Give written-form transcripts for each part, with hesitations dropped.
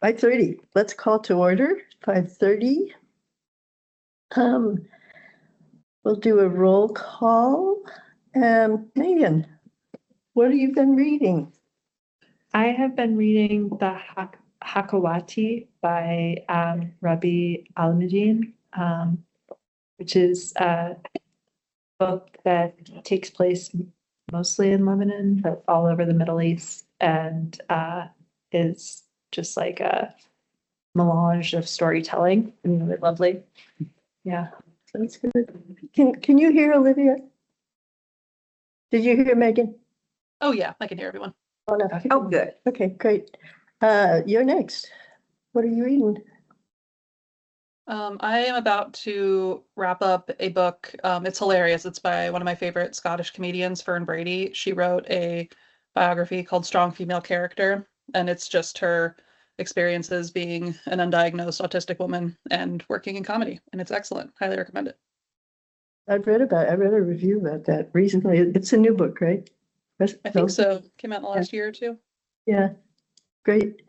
5:30. Let's call to order. 5:30. We'll do a roll call. Megan, what have you been reading? I have been reading the Hakawati by Rabbi Almadine, which is a book that takes place mostly in Lebanon, but all over the Middle East, and is just like a melange of storytelling and really lovely. Yeah. That's good. Can you hear Olivia? Did you hear Megan? Oh yeah, I can hear everyone. Oh, good. Okay, great. You're next. What are you reading? I am about to wrap up a book. It's hilarious. It's by one of my favorite Scottish comedians, Fern Brady. She wrote a biography called Strong Female Character, and it's just her experiences being an undiagnosed autistic woman and working in comedy, and it's excellent. Highly recommend it. I read a review about that recently. It's a new book, right? I think so. Came out in the last year or two. Yeah, great.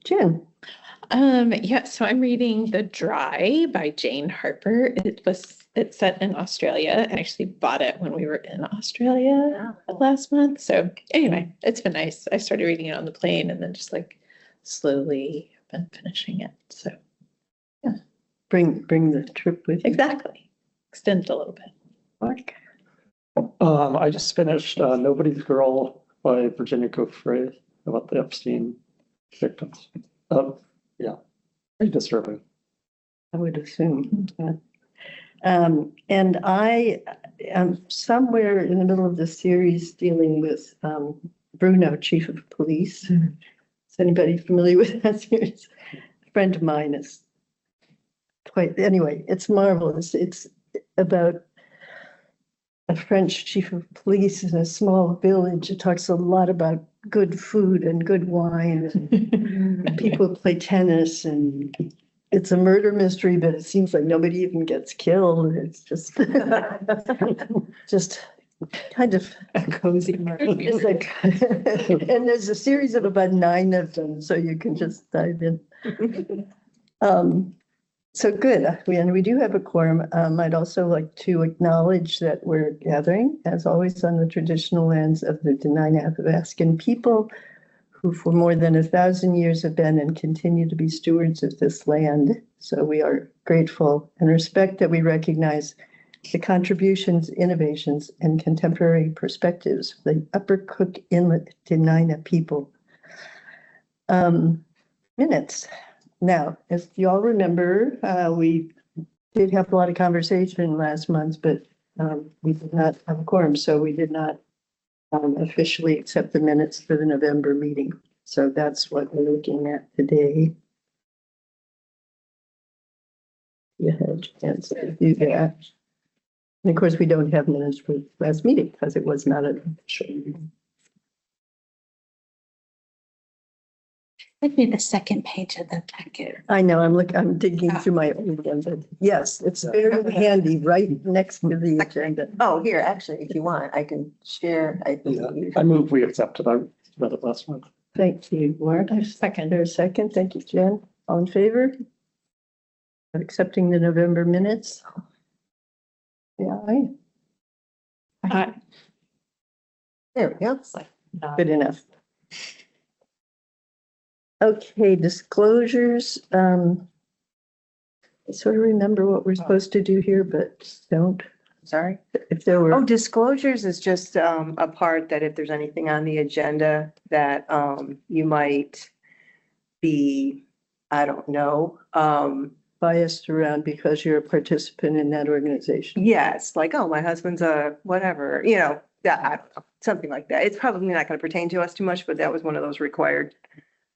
Jen. Yeah, so I'm reading The Dry by Jane Harper. It's set in Australia. I actually bought it when we were in Australia last month. So anyway, it's been nice. I started reading it on the plane and then just like slowly been finishing it. So yeah. Bring the trip with you. Exactly. Extend it a little bit. Mark. I just finished Nobody's Girl by Virginia Giuffre about the Epstein victims. Yeah, pretty disturbing. I would assume. And I am somewhere in the middle of the series dealing with Bruno, Chief of Police. Is anybody familiar with that series? A friend of mine is anyway, it's marvelous. It's about a French chief of police in a small village. It talks a lot about good food and good wine and people who play tennis, and it's a murder mystery, but it seems like nobody even gets killed. It's just just kind of A cozy murder. it's like and there's a series of about 9 of them, so you can just dive in. So good. We do have a quorum. I'd also like to acknowledge that we're gathering, as always, on the traditional lands of the Dena'ina Athabascan people, who for more than 1,000 years have been and continue to be stewards of this land. So we are grateful and respect that we recognize the contributions, innovations, and contemporary perspectives of the Upper Cook Inlet Dena'ina people. Minutes. Now, if you all remember, we did have a lot of conversation last month, but we did not have a quorum, so we did not officially accept the minutes for the November meeting. So that's what we're looking at today. You had a chance to do that. And of course, we don't have minutes for last meeting because it was not an official meeting. Give me the second page of the packet. I know, I'm digging through my old one, but yes, it's very handy, right next to the agenda. Oh, here, actually, if you want, I can share. I move we accept it. I read it last month. Thank you, Mark. Second. There's a second. Thank you, Jen. All in favor of accepting the November minutes? Yeah, There we go. good enough. Okay, disclosures. I sort of remember what we're supposed to do here, but don't. Sorry. If there were. Oh, disclosures is just a part that if there's anything on the agenda that you might be, I don't know. Biased around because you're a participant in that organization. Yes, like, oh, my husband's a whatever, that, I don't know, something like that. It's probably not going to pertain to us too much, but that was one of those required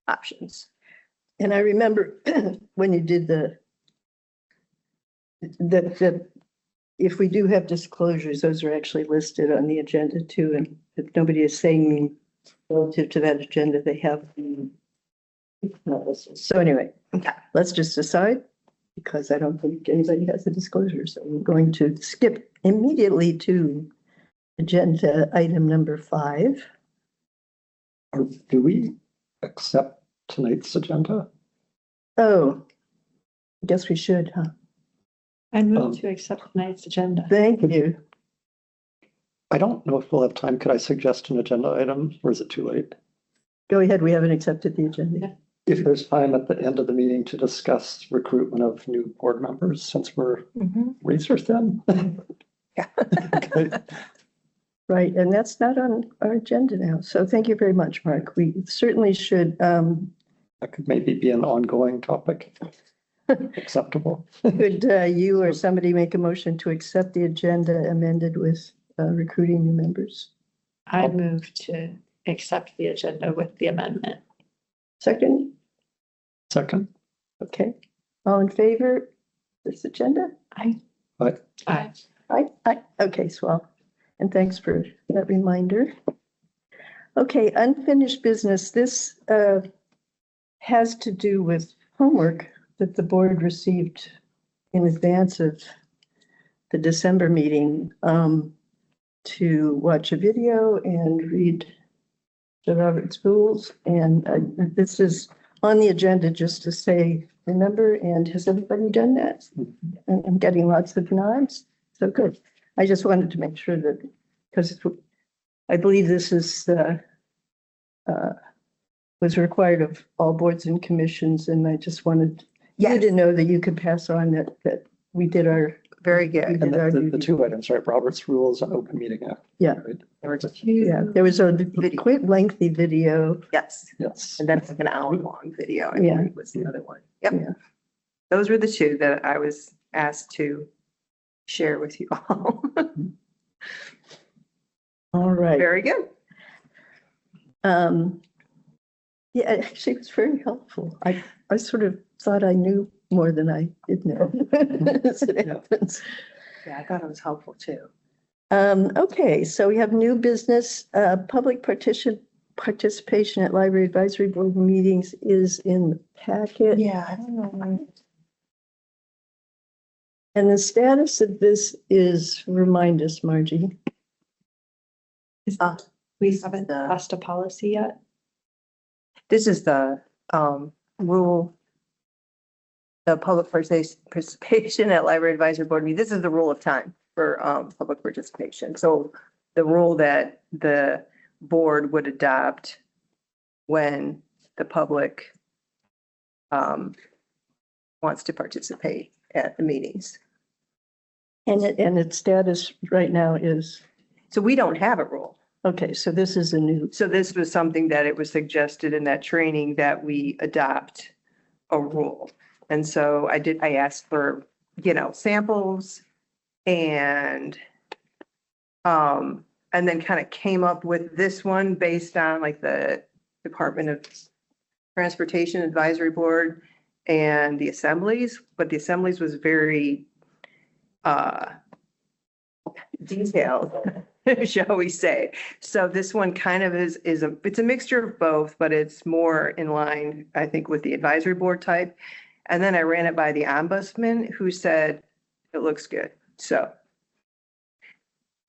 options. And I remember when you did that if we do have disclosures, those are actually listed on the agenda too. And if nobody is saying relative to that agenda, they have. So anyway, let's just decide, because I don't think anybody has a disclosure. So we're going to skip immediately to agenda item number 5. Or do we accept tonight's agenda? Oh, I guess we should, huh? I move to accept tonight's agenda. Thank you. I don't know if we'll have time. Could I suggest an agenda item or is it too late? Go ahead, we haven't accepted the agenda. If there's time at the end of the meeting to discuss recruitment of new board members, since we're razor thin. Yeah. Okay. Right, and that's not on our agenda now. So thank you very much, Mark. We certainly should, That could maybe be an ongoing topic. Acceptable. could you or somebody make a motion to accept the agenda amended with recruiting new members? I move to accept the agenda with the amendment. Second? Second. Okay. All in favor of this agenda? Aye. Aye. Aye. Aye. Okay, swell. And thanks for that reminder. Okay, unfinished business. This has to do with homework that the board received in advance of the December meeting to watch a video and read the Robert's rules. And this is on the agenda just to say, remember, and has everybody done that? And I'm getting lots of nods. So good. I just wanted to make sure that, because I believe this is was required of all boards and commissions, and I just wanted you to know that you could pass on that we did our. Very we good. did our And the duty. two items, right? Robert's rules and open meeting act. Yeah. Right? Yeah, there was a quite lengthy video. Yes. Yes. And then like an hour-long video, I Yeah. believe was the other one. Yep. Yeah. Those were the two that I was asked to share with you all. All right. Very good. Yeah, actually, it was very helpful. I sort of thought I knew more than I did know. As it happens. Yeah, I thought it was helpful too. Okay, so we have new business, public participation at library advisory board meetings is in the packet. Yeah, I don't know. And the status of this is, remind us, Margie. We haven't passed a policy yet. This is the rule, the public participation at library advisory board meeting. This is the rule of time for public participation. So the rule that the board would adopt when the public wants to participate at the meetings. And its status right now is, So we don't have a rule. okay, so this is a new, So this was something that it was suggested in that training that we adopt a rule. And so I asked for, samples and then kind of came up with this one based on like the Department of Transportation Advisory Board and the assemblies, but the assemblies was very detailed, shall we say. So this one kind of it's a mixture of both, but it's more in line, I think, with the advisory board type. And then I ran it by the ombudsman who said, it looks good. So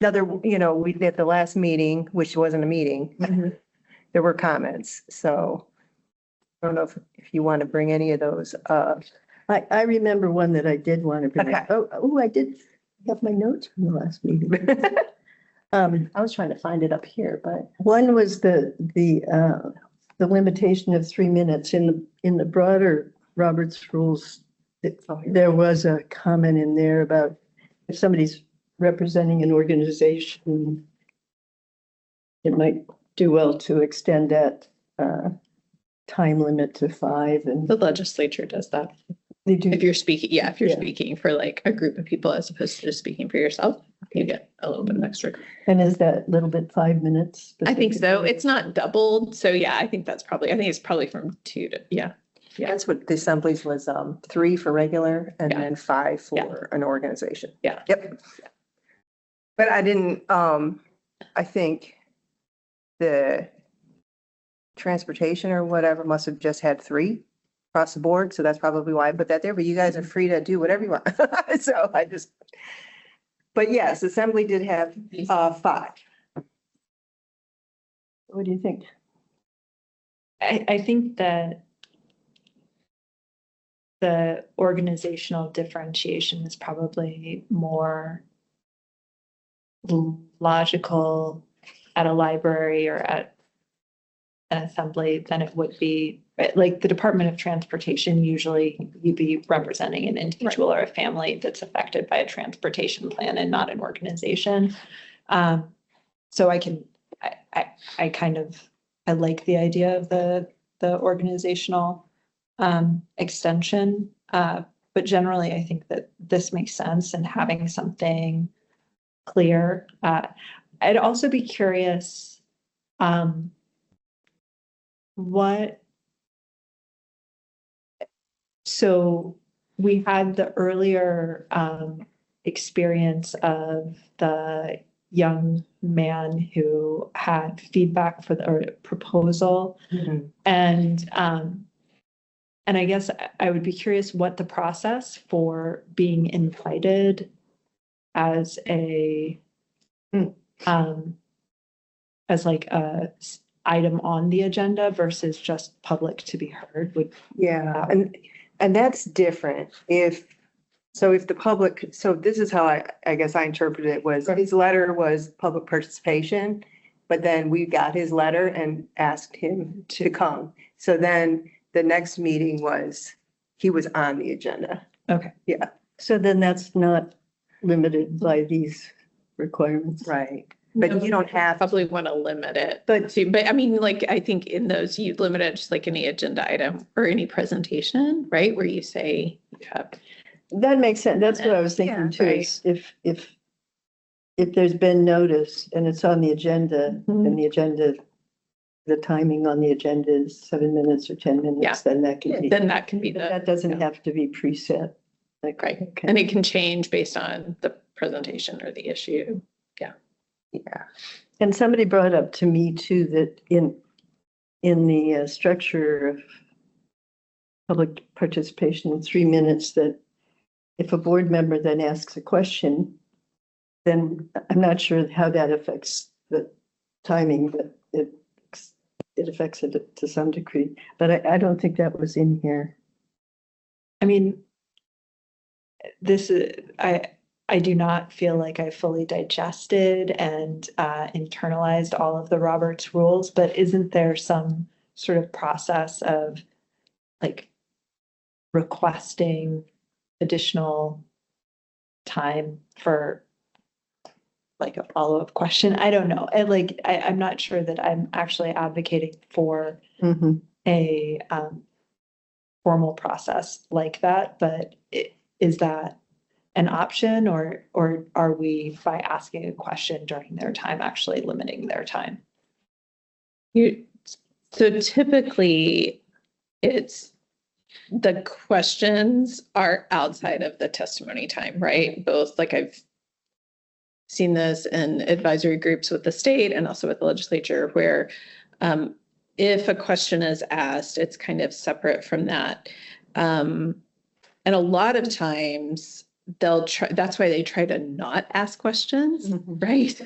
we at the last meeting, which wasn't a meeting, there were comments. So I don't know if you want to bring any of those up. I remember one that I did want to bring up. Okay. Oh, I did have my notes from the last meeting. I was trying to find it up here, but One was the limitation of 3 minutes in the broader Robert's rules. There was a comment in there about if somebody's representing an organization, it might do well to extend that time limit to 5, and The legislature does that. they do. If you're speaking, if you're Yeah. speaking for like a group of people as opposed to just speaking for yourself, you get a little bit of extra. And is that little bit 5 minutes? I think so. It's not doubled. So yeah, I think it's probably from 2 to, yeah. That's what the assemblies was, 3 for regular and Yeah. then 5 for Yeah. an organization. Yeah. Yep. But I didn't, I think the transportation or whatever must have just had 3 across the board. So that's probably why I put that there, but you guys are free to do whatever you want. So but yes, assembly did have 5. What do you think? I think that the organizational differentiation is probably more logical at a library or at an assembly than it would be, like the Department of Transportation, usually you'd be representing an individual or a family that's affected by a transportation plan and not an organization. So I kind of, I like the idea of the organizational extension. But generally, I think that this makes sense and having something clear. I'd also be curious, so we had the earlier experience of the young man who had feedback for the or proposal. And I guess I would be curious what the process for being invited as a as like a item on the agenda versus just public to be heard would. Yeah, and that's different. If the public, so this is how I guess I interpreted it was, his letter was public participation, but then we got his letter and asked him to come. So then the next meeting he was on the agenda. Okay. Yeah. So then that's not limited by these requirements. Right. But you don't have, Probably want to limit it, but I mean, like, I think in those, you limit it just like any agenda item or any presentation, right? Where you say you have. That makes sense. That's what I was Yeah, thinking too, right. is if there's been notice and it's on the agenda and the agenda, the timing on the agenda is 7 minutes or 10 minutes, Yeah. then that can be. Then that can be But the, that doesn't have to be preset. Like, right. okay. And it can change based on the presentation or the issue. yeah. And somebody brought up to me too, that in the structure of public participation in 3 minutes, that if a board member then asks a question, then I'm not sure how that affects the timing, but it affects it to some degree. But I don't think that was in here. I mean, this is, I do not feel like I fully digested and internalized all of the Roberts rules, but isn't there some sort of process of like requesting additional time for like a follow-up question? I don't know. I'm not sure that I'm actually advocating for a formal process like that, but is that an option, or are we, by asking a question during their time, actually limiting their time? So typically it's the questions are outside of the testimony time, right? Both, like, I've seen this in advisory groups with the state and also with the legislature, where if a question is asked, it's kind of separate from that. And a lot of times they'll try, that's why they try to not ask questions, right?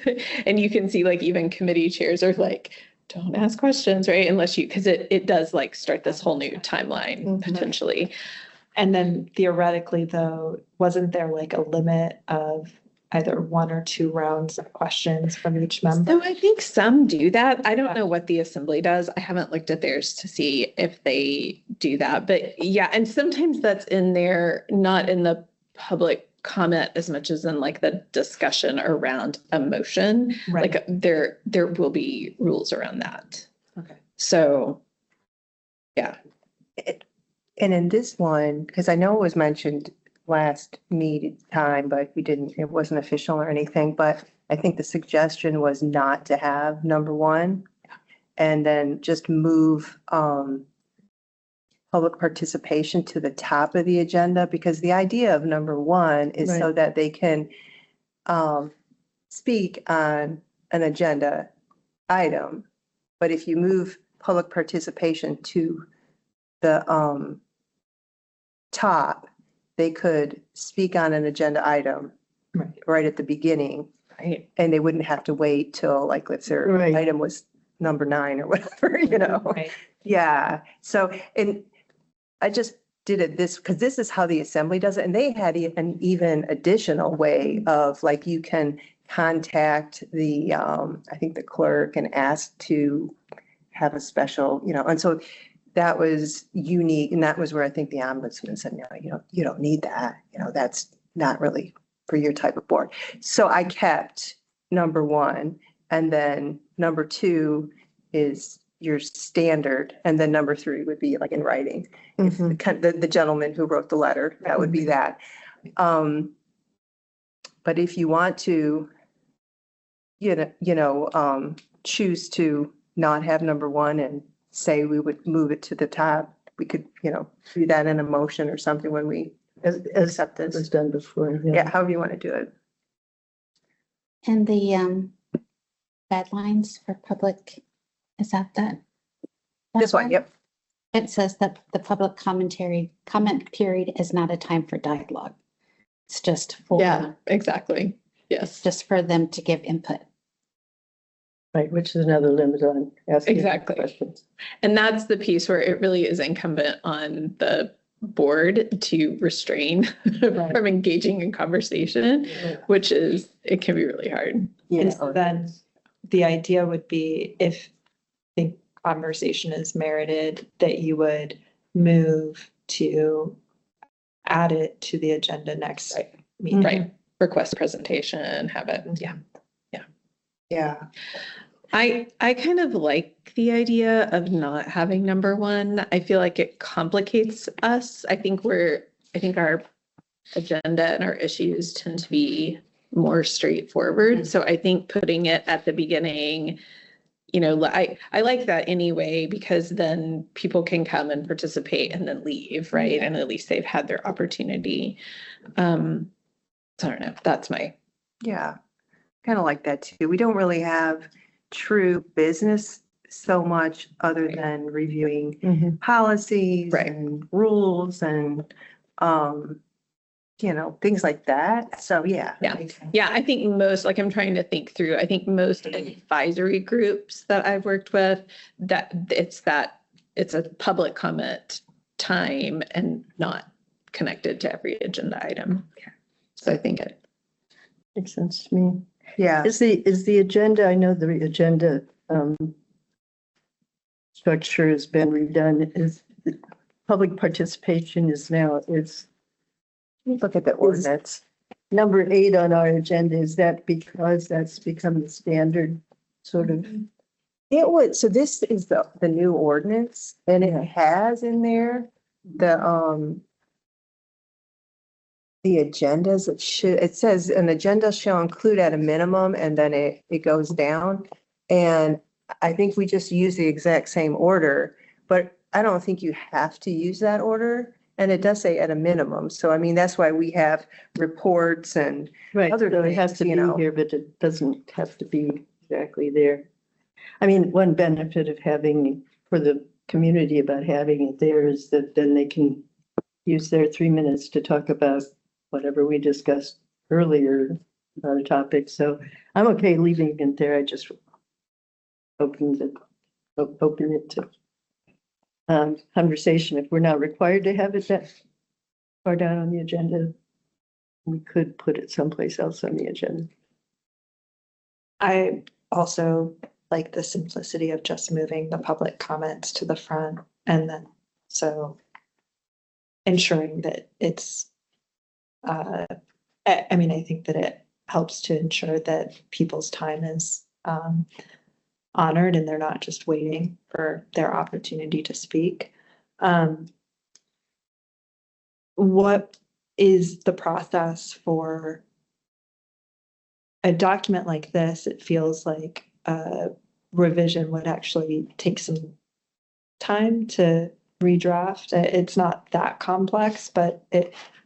And you can see, like, even committee chairs are like, don't ask questions, right? Unless you, because it does like start this whole new timeline potentially. And then theoretically, though, wasn't there like a limit of either 1 or 2 rounds of questions from each member? So I think some do that. I don't know what the assembly does. I haven't looked at theirs to see if they do that, but yeah. And sometimes that's in there, not in the public comment as much as in like the discussion around a motion. Right. Like there will be rules around that. Okay. So, yeah. And in this one, because I know it was mentioned last meeting time, but it wasn't official or anything, but I think the suggestion was not to have number 1 and then just move public participation to the top of the agenda, because the idea of number 1 is so Right. that they can speak on an agenda item. But if you move public participation to the top, they could speak on an agenda item right at the beginning, Right. and they wouldn't have to wait till, like, let's say their Right. item was number 9 or whatever, you know? Right. Yeah, so, and I just did it this, because this is how the assembly does it, and they had an even additional way of, like, you can contact the, I think the clerk and ask to have a special, and so that was unique, and that was where I think the ombudsman said, no, you don't need that, that's not really for your type of board. So I kept number 1, and then number 2 is your standard, and then number 3 would be like in writing. If the gentleman who wrote the letter, that would be that. But if you want to, choose to not have number 1 and say we would move it to the top, we could, do that in a motion or something when we As accept was this. done before. Yeah, however you want to do it. And the guidelines for public, is that? This one, yep. It says that the public comment period is not a time for dialogue. It's just Yeah, exactly. Yes, just for them to give input. Right, which is another limit on asking Exactly. questions. and that's the piece where it really is incumbent on the board to restrain from engaging in conversation, which is, it can be really hard. And so then the idea would be, if the conversation is merited, that you would move to add it to the agenda next meeting. Right. Request presentation, have it. Yeah. Yeah. I kind of like the idea of not having number 1. I feel like it complicates us. I think our agenda and our issues tend to be more straightforward. So I think putting it at the beginning, I like that anyway, because then people can come and participate and then leave, right? And at least they've had their opportunity. So I don't know. That's my. Yeah, kind of like that too. We don't really have true business so much other than reviewing policies Right. and rules and, things like that. So, yeah. Yeah, I think most, like, I'm trying to think through, I think most advisory groups that I've worked with, it's a public comment time and not connected to every agenda item. So I think it. Makes sense to me. Yeah. Is the agenda, I know the agenda structure has been redone, is public participation is now, Look at the ordinance. number 8 on our agenda. Is that because that's become the standard sort of? It would, so this is the new ordinance, and it has in there the agendas. It says an agenda shall include at a minimum, and then it goes down. And I think we just use the exact same order, but I don't think you have to use that order. And it does say at a minimum. So I mean, that's why we have reports and Right, other so it has to things, be here, but it doesn't have to be exactly there. I mean, one benefit of having, for the community about having it there is that then they can use their 3 minutes to talk about whatever we discussed earlier about a topic. So I'm okay leaving it there. I just open it to conversation. If we're not required to have it that far down on the agenda, we could put it someplace else on the agenda. I also like the simplicity of just moving the public comments to the front, and then so ensuring that it's, I think that it helps to ensure that people's time is honored and they're not just waiting for their opportunity to speak. What is the process for a document like this? It feels like a revision would actually take some time to redraft. It's not that complex, but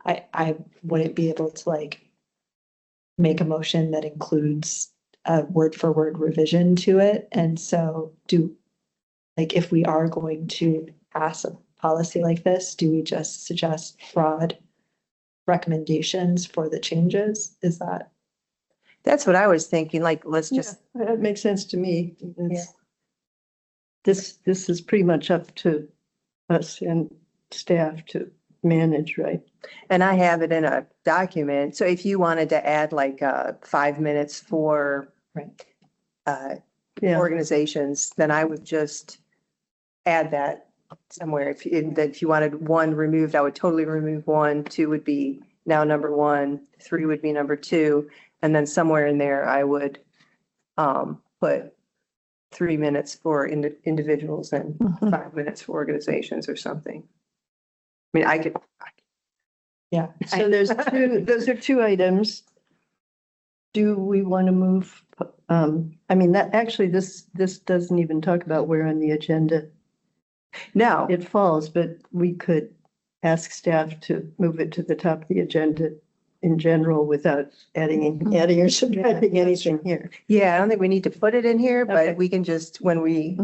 I wouldn't be able to make a motion that includes a word for word revision to it. And so if we are going to pass a policy like this, do we just suggest broad recommendations for the changes? Is that? that's what I was thinking, let's just, That makes sense to me. This is pretty much up to us and staff to manage, right? And I have it in a document. So if you wanted to add like 5 minutes for Right. Yeah, organizations, then I would just add that somewhere. If you wanted one removed, I would totally remove one. Two would be now number one. Three would be number two. And then somewhere in there, I would put 3 minutes for individuals and Mhm. 5 minutes for organizations or something. I mean, I could, Yeah. So those are two items. Do we want to move? I mean, that actually, this doesn't even talk about where on the agenda no, it falls, but we could ask staff to move it to the top of the agenda in general without adding or subtracting anything here. yeah, I don't think we need to put it in here, Okay. but we can just, when we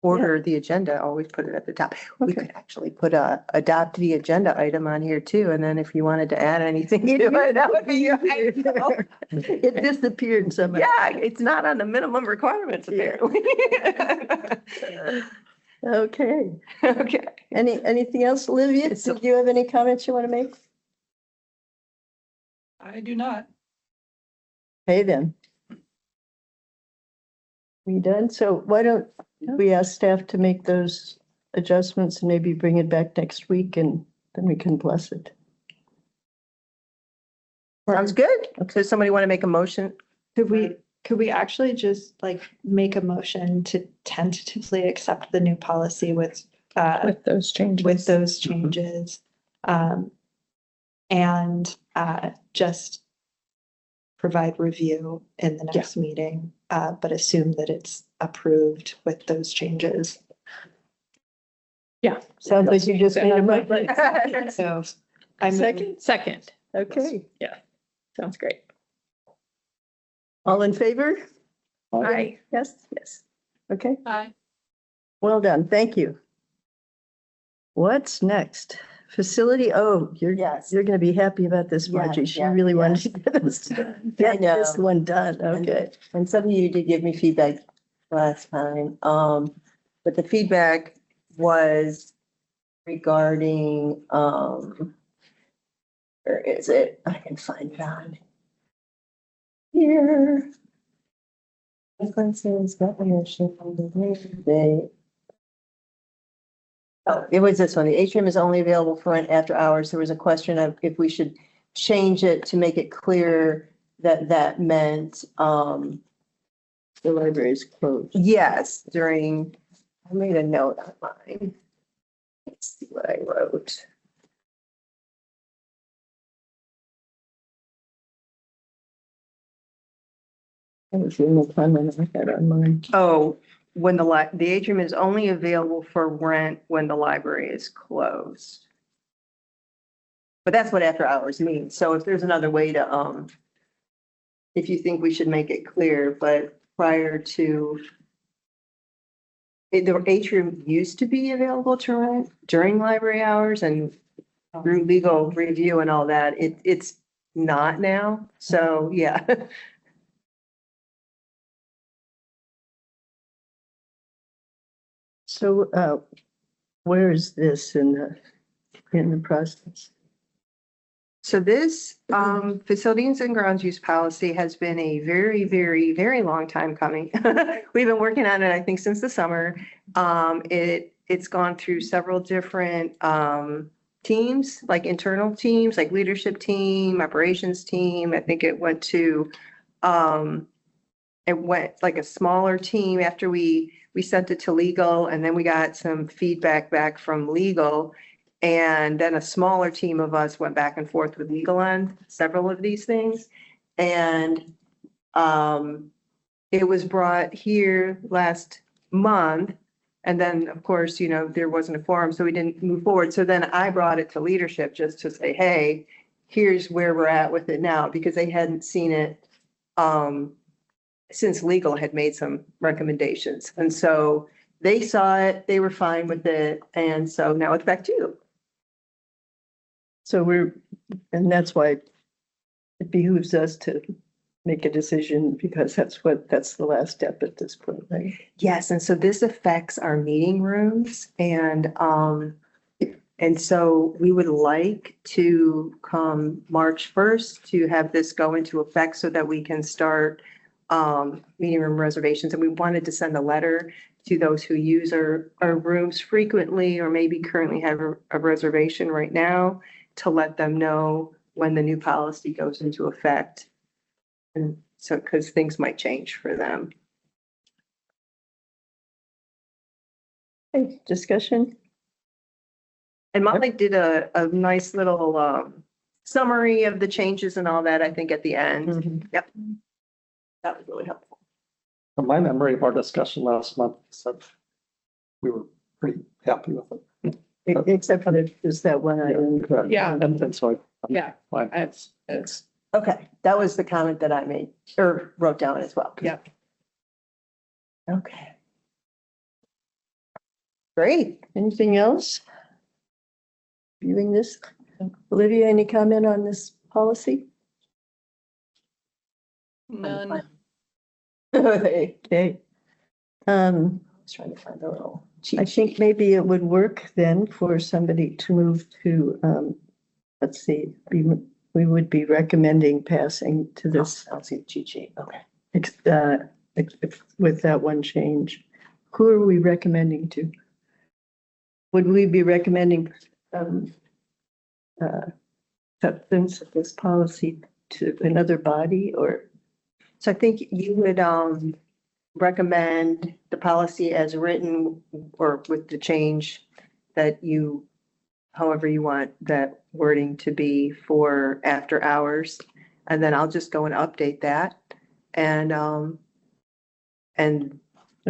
order the agenda, always put it at the top. We Okay. could actually put adopt the agenda item on here too, and then if you wanted to add anything to it, that would be. It disappeared somehow. Yeah, it's not on the minimum requirements Yeah. apparently. Okay. Okay. Anything else, Olivia? Do you have any comments you want to make? I do not. Hey, then. We done? So why don't we ask staff to make those adjustments and maybe bring it back next week and then we can bless it. Sounds good. Does somebody want to make a motion? Could we actually just like make a motion to tentatively accept the new policy with those changes. with those changes? And just provide review in the next meeting, but assume that it's approved with those changes. Yeah. Sounds like you just made a motion. So I'm Second. Okay, Sounds great. all in favor? Aye. Yes, yes. Okay, Hi. well done. Thank you. What's next? Facility, you're going to be happy about this, Margie. She really wanted to get this one done. Okay. And some of you did give me feedback last time. But the feedback was regarding, where is it? I can find it on here. Consequences, definition of the day. Oh, it was this one. The atrium is only available for rent after hours. There was a question of if we should change it to make it clear that that meant, The library is closed. yes, during, I made a note on mine. Let's see what I wrote. That was the only comment I had on mine. Oh, when the atrium is only available for rent when the library is closed. But that's what after hours means. So if there's another way to, if you think we should make it clear, but prior to, the atrium used to be available to rent during library hours and through legal review and all that, it's not now. So, yeah. So, where is this in the process? So this facilities and grounds use policy has been a very, very, very long time coming. We've been working on it, I think, since the summer. It's gone through several different teams, like internal teams, like leadership team, operations team. I think it went like a smaller team after we sent it to legal, and then we got some feedback back from legal. And then a smaller team of us went back and forth with legal on several of these things. And it was brought here last month. And then, of course, there wasn't a forum, so we didn't move forward. So then I brought it to leadership just to say, hey, here's where we're at with it now, because they hadn't seen it since legal had made some recommendations. And so they saw it, they were fine with it. And so now it's back to you. So and that's why it behooves us to make a decision, because that's the last step at this point, right? Yes, and so this affects our meeting rooms, and And so we would like to come March 1st to have this go into effect so that we can start meeting room reservations. And we wanted to send a letter to those who use our rooms frequently or maybe currently have a reservation right now to let them know when the new policy goes into effect. And so, because things might change for them. Okay, discussion? And Molly did a nice little summary of the changes and all that, I think, at the end. Yep. That was really helpful. From my memory of our discussion last month, said we were pretty happy with it. Except for just that one item. Correct. Yeah. And so Yeah. fine. It's, Okay, that was the comment that I made or wrote down as well. yeah. Okay. Great. Anything else? Viewing this? Olivia, any comment on this policy? None. Okay. Was trying to find a little I think maybe it would work then for somebody to move to, let's see, we would be recommending passing to this, I don't see the cheat sheet. Okay. with that one change. Who are we recommending to? Would we be recommending, acceptance of this policy to another body or? So I think you would recommend the policy as written or with the change that you, however you want that wording to be for after hours. And then I'll just go and update that. And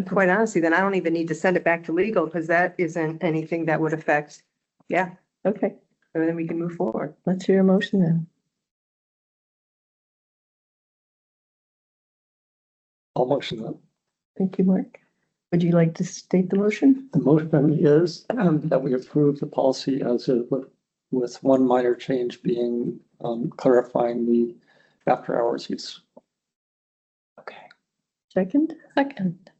quite honestly, then I don't even need to send it back to legal because that isn't anything that would affect, yeah, Okay, and then we can move forward. let's hear a motion then. I'll motion that. Thank you, Mark. Would you like to state the motion? The motion is that we approve the policy as is with one minor change being clarifying the after hours use. Okay. Second? Second.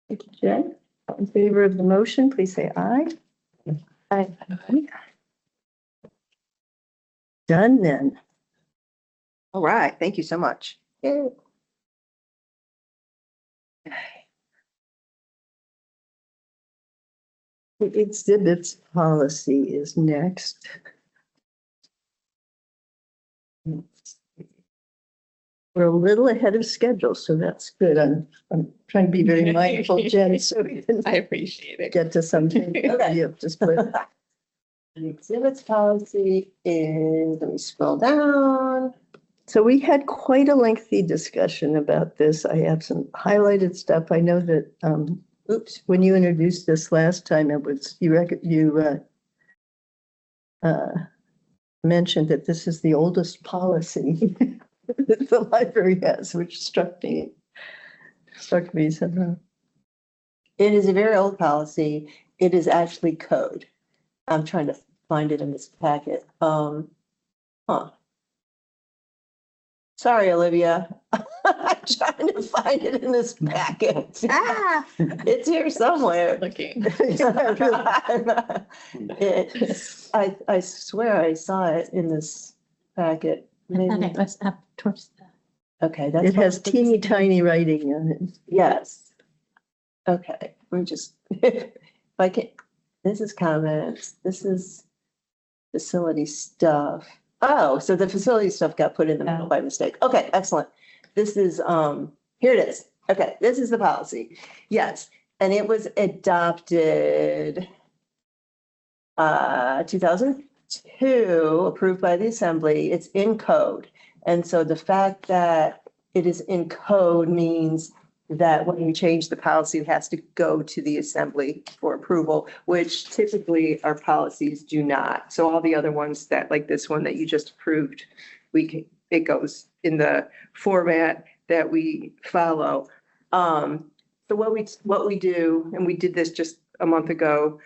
Thank you, Jen. In favor of the motion, please say aye. Aye. Done then. All right, thank you so much. The exhibits policy is next. We're a little ahead of schedule, so that's good. I'm trying to be very mindful, Jen, so we can I appreciate it. get to something. Okay. You just put, The exhibits policy is, let me scroll down. so we had quite a lengthy discussion about this. I have some highlighted stuff. I know that, oops, when you introduced this last time, it was, you mentioned that this is the oldest policy that the library has, which struck me. So, It is a very old policy. It is actually code. I'm trying to find it in this packet. Sorry, Olivia. I'm trying to find it in this packet. It's here somewhere. Looking. I swear I saw it in this packet. I thought Maybe, it was up towards the. okay, that's. it has what- teeny tiny writing on it. Yes. Okay, we're just, if I can, this is comments, this is facility stuff. Oh, so the facility stuff got put in the middle by mistake. Okay, excellent. This is, here it is. Okay, this is the policy. Yes, and it was adopted 2002, approved by the assembly. It's in code. And so the fact that it is in code means that when you change the policy, it has to go to the assembly for approval, which typically our policies do not. So all the other ones that, like this one that you just approved, it goes in the format that we follow. So what we do, and we did this just a month ago,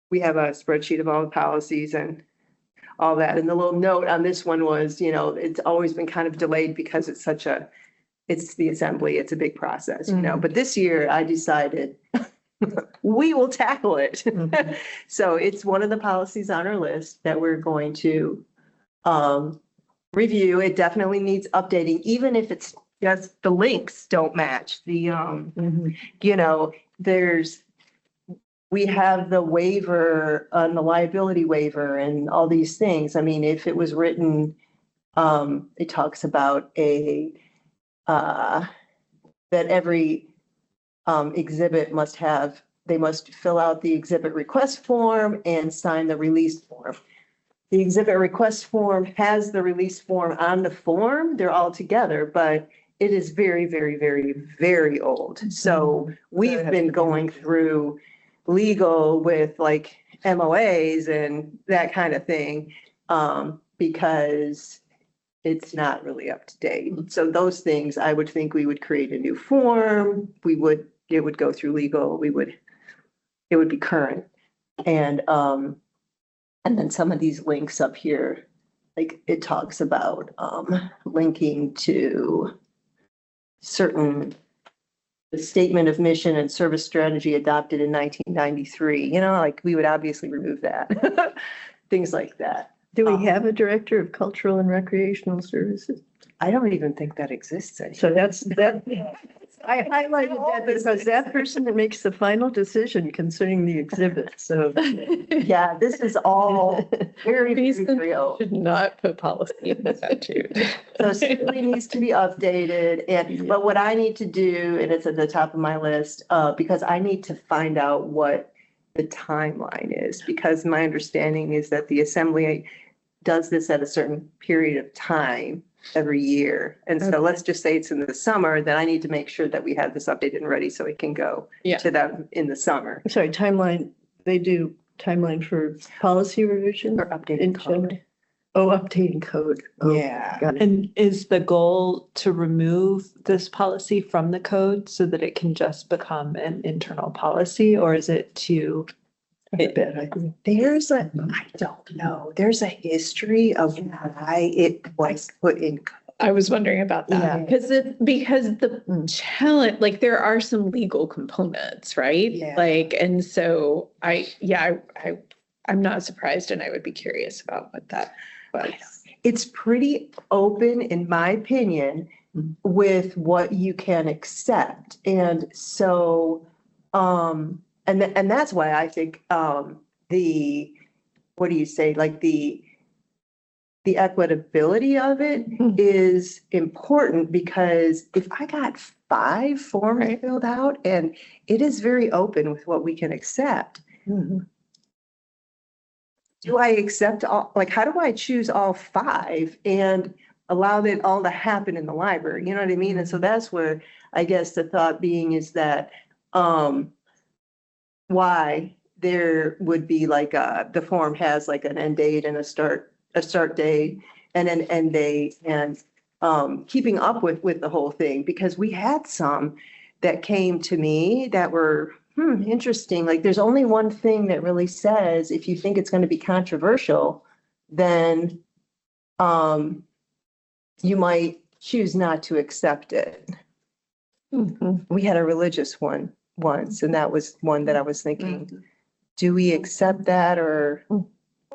we have a spreadsheet of all the policies and all that. And the little note on this one was, it's always been kind of delayed because it's the assembly, it's a big process, but this year I decided we will tackle it. Mhm. So it's one of the policies on our list that we're going to review. It definitely needs updating, even if it's just the links don't match the, Mhm. you know, we have the waiver on the liability waiver and all these things. I mean, if it was written, it talks about that every exhibit they must fill out the exhibit request form and sign the release form. The exhibit request form has the release form on the form. They're all together, but it is very, very, very, very old. So we've been going through legal with like MOAs and that kind of thing, because it's not really up to date. So those things, I would think we would create a new form. It would go through legal. It would be current. And then some of these links up here, like it talks about linking to the statement of mission and service strategy adopted in 1993, like we would obviously remove that. Things like that. Do we have a director of cultural and recreational services? I don't even think that exists anymore. So that, I highlighted that because that person that makes the final decision concerning the exhibit, so. Yeah, this is all very, very real. Should not put policy in the statute. So it certainly needs to be updated, but what I need to do, and it's at the top of my list, because I need to find out what the timeline is, because my understanding is that the assembly does this at a certain period of time every year. And so let's just say it's in the summer, then I need to make sure that we have this updated and ready so it can go to them in the summer. Sorry, timeline, they do timeline for policy revision? Or updated in code. general? Oh, updating code. Oh, Yeah. got it. And is the goal to remove this policy from the code so that it can just become an internal policy, or is it to? I bet, I think. I don't know, there's a history of why it was put in. I was wondering about Yeah. that because the challenge, like there are some legal components, right? Yeah. Like, and so I'm not surprised and I would be curious about what that was. It's pretty open, in my opinion, with what you can accept. And so, and that's why I think, what do you say, like the equitability of it is important, because if I got 5 forms filled out and it is very open with what we can accept. Do I accept all, like, how do I choose all 5 and allow it all to happen in the library? You know what I mean? And so that's where I guess the thought being is that, why there would be like the form has like an end date and a start date and an end date, and keeping up with the whole thing, because we had some that came to me that were interesting. Like there's only one thing that really says if you think it's going to be controversial, then you might choose not to accept it. We had a religious one once, and that was one that I was thinking, do we accept that or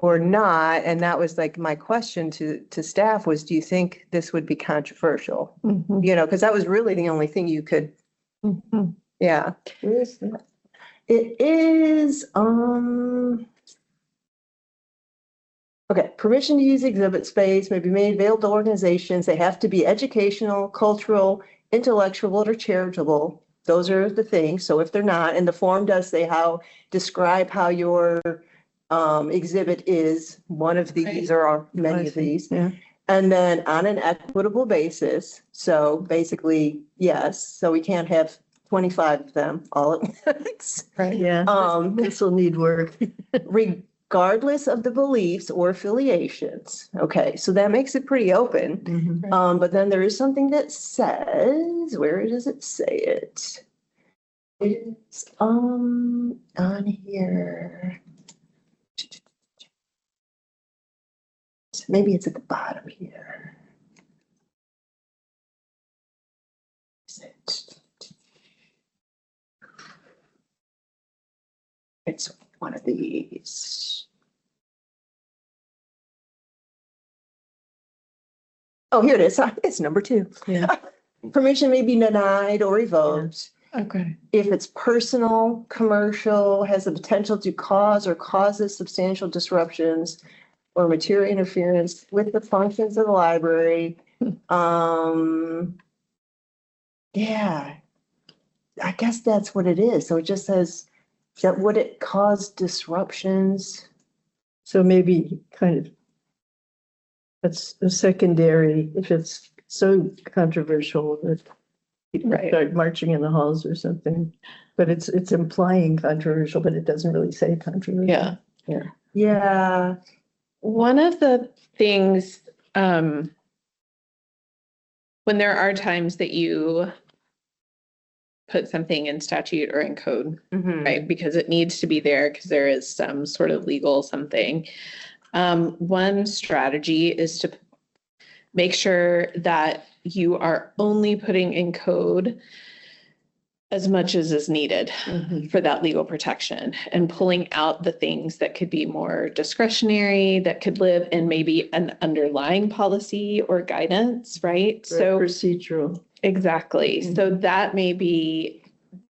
not? And that was like my question to staff was, do you think this would be controversial? Because that was really the only thing you could, yeah. Where is that? It is, okay, permission to use exhibit space may be made available to organizations. They have to be educational, cultural, intellectual, or charitable. Those are the things. So if they're not, and the form does say describe how your exhibit is one of these or many of these. Yeah. And then on an equitable basis. So basically, yes, so we can't have 25 of them all at once. Right, yeah. This will need work. Regardless of the beliefs or affiliations. Okay, so that makes it pretty open. But then there is something that says, where does it say it? It's on here. Maybe it's at the bottom here. Is it? It's one of these. Oh, here it is. It's number 2. Yeah. Permission may be denied or revoked Okay. if it's personal, commercial, has the potential to cause or causes substantial disruptions or material interference with the functions of the library. Yeah, I guess that's what it is. So it just says that would it cause disruptions? So maybe kind of, that's a secondary, if it's so controversial that people Right. start marching in the halls or something. But it's implying controversial, but it doesn't really say controversial. Yeah. Yeah, One of the things, when there are times that you put something in statute or in code, mhm. right? Because it needs to be there because there is some sort of legal something. One strategy is to make sure that you are only putting in code as much as is needed Mhm. for that legal protection and pulling out the things that could be more discretionary, that could live in maybe an underlying policy or guidance, right? So Procedural. exactly. So that may be,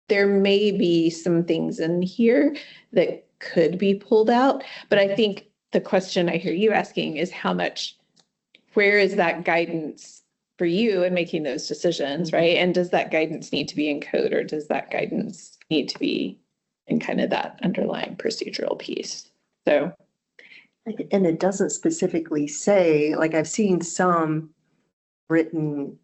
there may be some things in here that could be pulled out. But I think the question I hear you asking is how much, where is that guidance for you in making those decisions, right? And does that guidance need to be in code or does that guidance need to be in kind of that underlying procedural piece? So, And it doesn't specifically say, like I've seen some written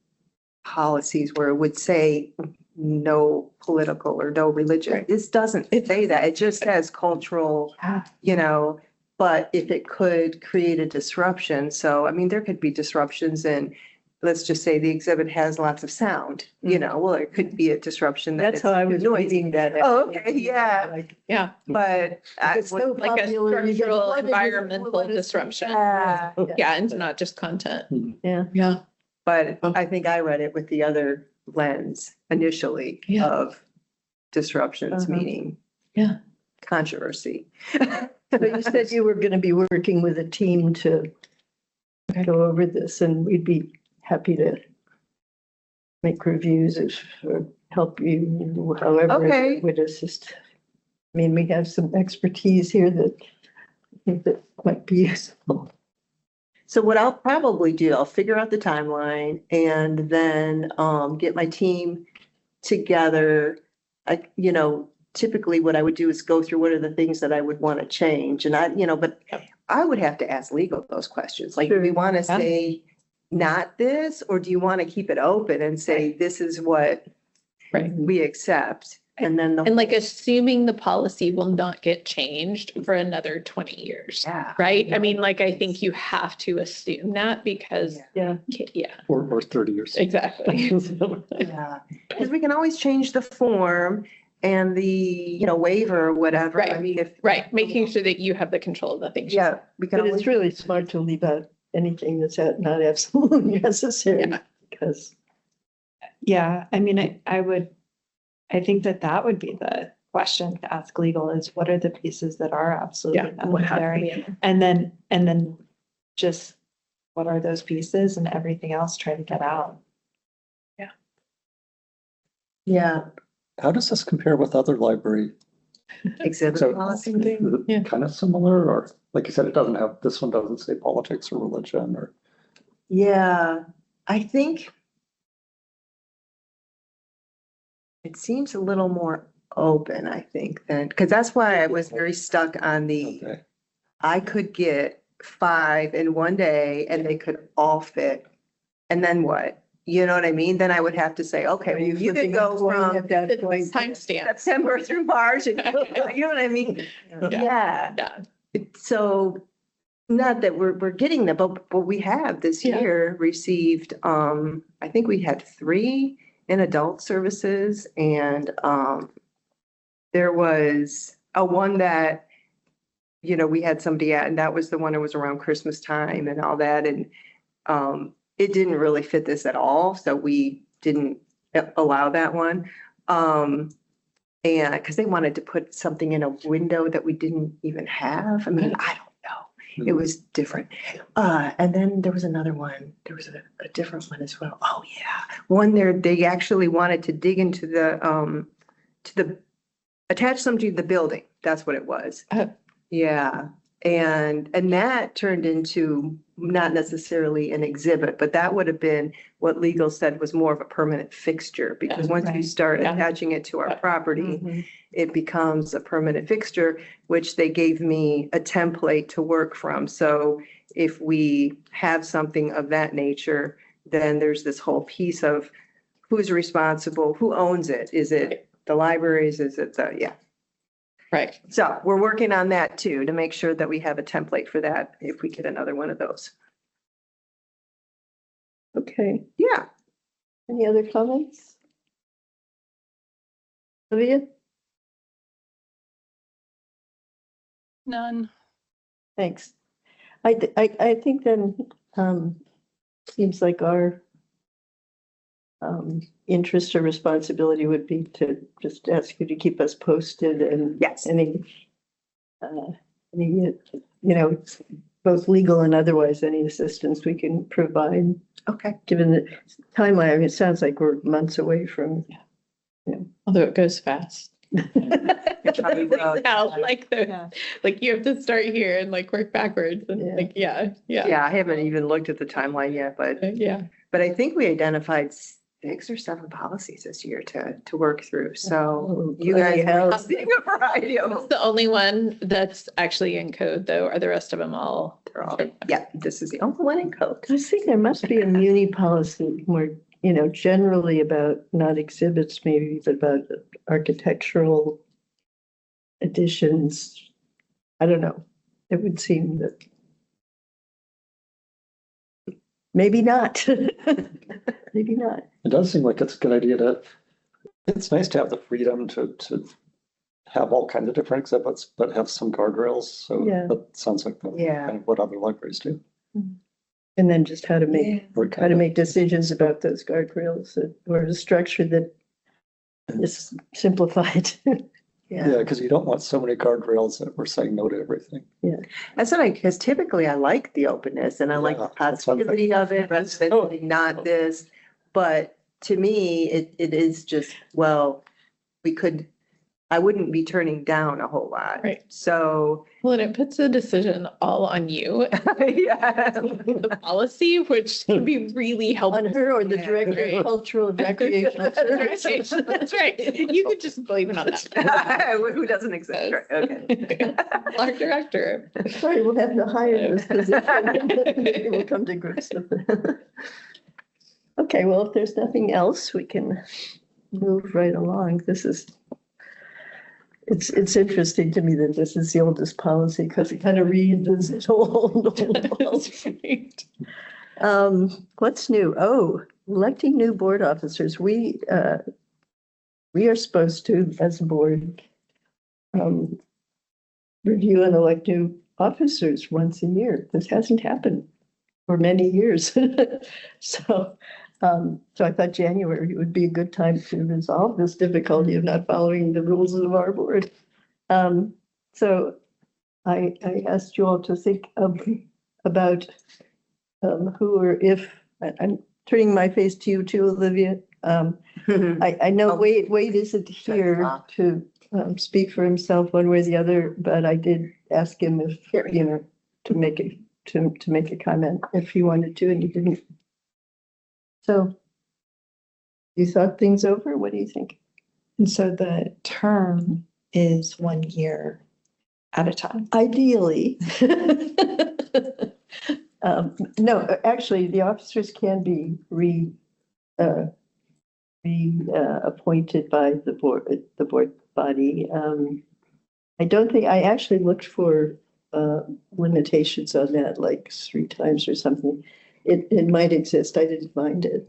policies where it would say no political or no religion. Right. This doesn't say that. It just says cultural, you know, but if it could create a disruption. So, I mean, there could be disruptions in, let's just say the exhibit has lots of sound, you know, well, it could be a disruption. That's how I was noisy. reading that. Oh, okay, yeah. Like, yeah, But I it's so like a popular, you get structural flooded with- environmental what is- disruption. Yeah. Yeah, and not just content. Yeah. Yeah. But I think I read it with the other lens initially Yeah. of disruptions, Uh-huh. meaning Yeah. controversy. So you said you were going to be working with a team to go over this, and we'd be happy to make reviews or help you however Okay. it would assist. I mean, we have some expertise here that I think that might be useful. So what I'll probably do, I'll figure out the timeline and then get my team together. You know, typically what I would do is go through what are the things that I would want to change. And but I would have to ask legal those questions. Like, do we want to say not this, or do you want to keep it open and say, this is what we accept? And then And like assuming the policy will not get changed for another 20 years, yeah. right? I mean, like, I think you have to assume that because, Yeah. yeah, Or 30 years. exactly. Yeah, because we can always change the form and the, you know, waiver or whatever. I Right. mean, if. Right, making sure that you have the control of the things. Yeah, we can But always. it's really smart to leave out anything that's not absolutely necessary, Yeah. because Yeah, I mean, I think that would be the question to ask legal is what are the pieces that are absolutely Yeah, what has to be necessary? in there. And then just what are those pieces and everything else try to get out. Yeah, How does this compare with other library? exhibit So- policy. Is Yeah. it kind of similar, or like you said, it doesn't have, this one doesn't say politics or religion or? Yeah, I think it seems a little more open, I think, than, because that's why I was very stuck on the, Okay. I could get 5 in one day and they could all fit. And then what? You know what I mean? Then I would have to say, okay, well, you could go from at that point. Timestamp. September through March, and you know what I mean? Yeah. Yeah. So not that we're getting them, but we have this Yeah. year received, I think we had 3 in adult services and, there was a one that, you know, we had somebody at, and that was the one that was around Christmas time and all that. And, it didn't really fit this at all. So we didn't allow that one. And because they wanted to put something in a window that we didn't even have. I mean, I don't know. It was different. And then there was another one. There was a different one as well. Oh, yeah. One there, they actually wanted to dig into attach something to the building. That's what it was. Yeah. And that turned into not necessarily an exhibit, but that would have been what legal said was more of a permanent fixture. Because once you right. start Yeah. attaching it to our property, Mhm. it becomes a permanent fixture, which they gave me a template to work from. So if we have something of that nature, then there's this whole piece of who's responsible, who owns it? Is it the libraries? Is it yeah. Right. So we're working on that too, to make sure that we have a template for that if we get another one of those. Okay, Yeah. any other comments? Olivia? None. Thanks. I think then, seems like our interest or responsibility would be to just ask you to keep us posted and Yes. any, both legal and otherwise, any assistance we can provide, Okay. given the timeline. I mean, it sounds like we're months away from. Although it goes fast. Probably will. Now, like Yeah. like you have to start here and like work backwards and Yeah. like, yeah. Yeah, I haven't even looked at the timeline yet, but Yeah. I think we identified 6 or 7 policies this year to work through. So Oh, you guys bloody hell. are seeing a variety of It's them. the only one that's actually in code though. Are the rest of them all? They're all, yeah, this is the only one in code. I think there must be a muni policy more, generally about not exhibits maybe, but about architectural additions. I don't know. It would seem that maybe not. Maybe not. It does seem like it's a good idea it's nice to have the freedom to have all kinds of different exhibits, but have some guardrails. So Yeah. that sounds like Yeah. kind of what other libraries do. And then just how to make Or how to make decisions about those guardrails or a structure that is simplified. Yeah, because you don't want so many guardrails that we're saying no to everything. That's what because typically I like the openness and I like the Yeah, that's what I'm positivity of it, rather than saying not this. But to me, it is just, well, I wouldn't be turning down a whole lot. Right. So, Well, and it puts the decision all on you, yeah. the policy, which can be really helpful. On her or the Yeah. director Right. of cultural and recreational services. That's right. You could just blame it on that. Who doesn't exist, right? Okay. Our director. Sorry, we'll have to hire this position. Maybe we'll come to grips with it. Okay, well, if there's nothing else, we can move right along. It's interesting to me that this is the oldest policy because it kind of reads it old. That's right. What's new? Oh, electing new board officers. We are supposed to, as a board, review and elect new officers once a year. This hasn't happened for many years. So I thought January would be a good time to resolve this difficulty of not following the rules of our board. So I asked you all to think about who or if, I'm turning my face to you too, Olivia. I know Wade isn't here to speak for himself one way or the other, but I did ask him if, to make a comment if he wanted to, and he didn't. So you thought things over? What do you think? And so the term is 1 year at a time. Ideally. No, actually, the officers can be appointed by the board body. I don't think, I actually looked for limitations on that like 3 times or something. It might exist. I didn't find it.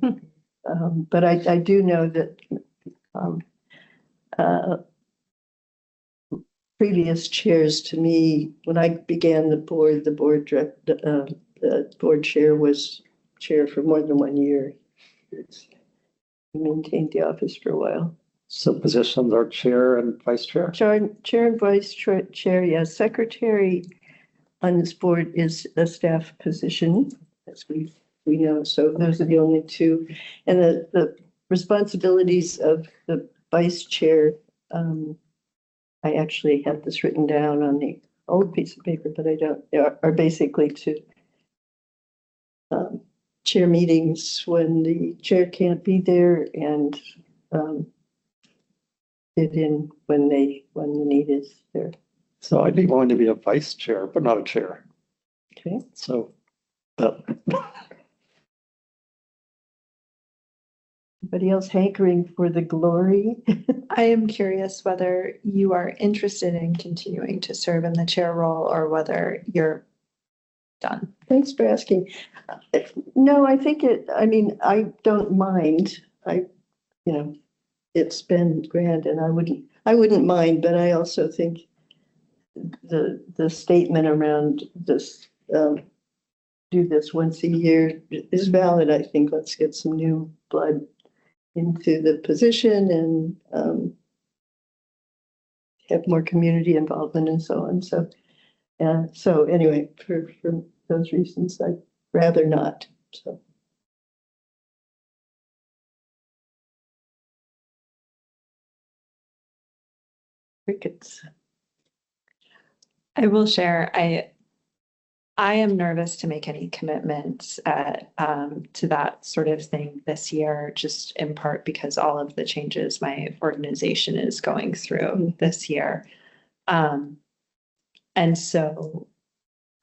But I do know that previous chairs to me, when I began the board chair was chair for more than 1 year. He maintained the office for a while. So positions are chair and vice chair. Chair and vice chair, yes. Secretary on this board is a staff position, as we know. So those are the only two. And the responsibilities of the vice chair, I actually have this written down on the old piece of paper, but I don't, are basically to chair meetings when the chair can't be there and fit in when the need is there. So I'd be willing to be a vice chair, but not a chair. Okay. So that Anybody else hankering for the glory? I am curious whether you are interested in continuing to serve in the chair role or whether you're done. Thanks for asking. No, I think I mean, I don't mind. It's been grand and I wouldn't mind, but I also think the statement around this, do this once a year is valid. I think let's get some new blood into the position and have more community involvement and so on. So anyway, for those reasons, I'd rather not. So. Crickets. I will share, I am nervous to make any commitments to that sort of thing this year, just in part because all of the changes my organization is going through this year. And so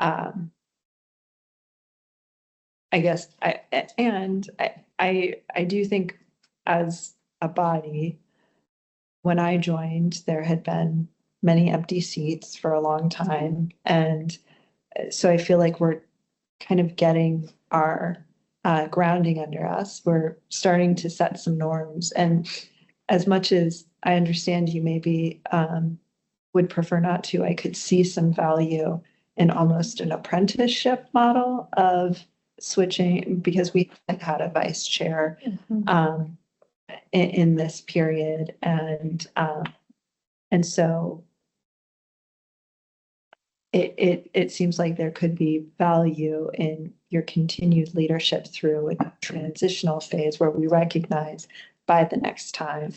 I guess I do think as a body, when I joined, there had been many empty seats for a long time. And so I feel like we're kind of getting our grounding under us. We're starting to set some norms. And as much as I understand you maybe would prefer not to, I could see some value in almost an apprenticeship model of switching, because we haven't had a vice chair in this period. And so it seems like there could be value in your continued leadership through a transitional phase where we recognize by the next time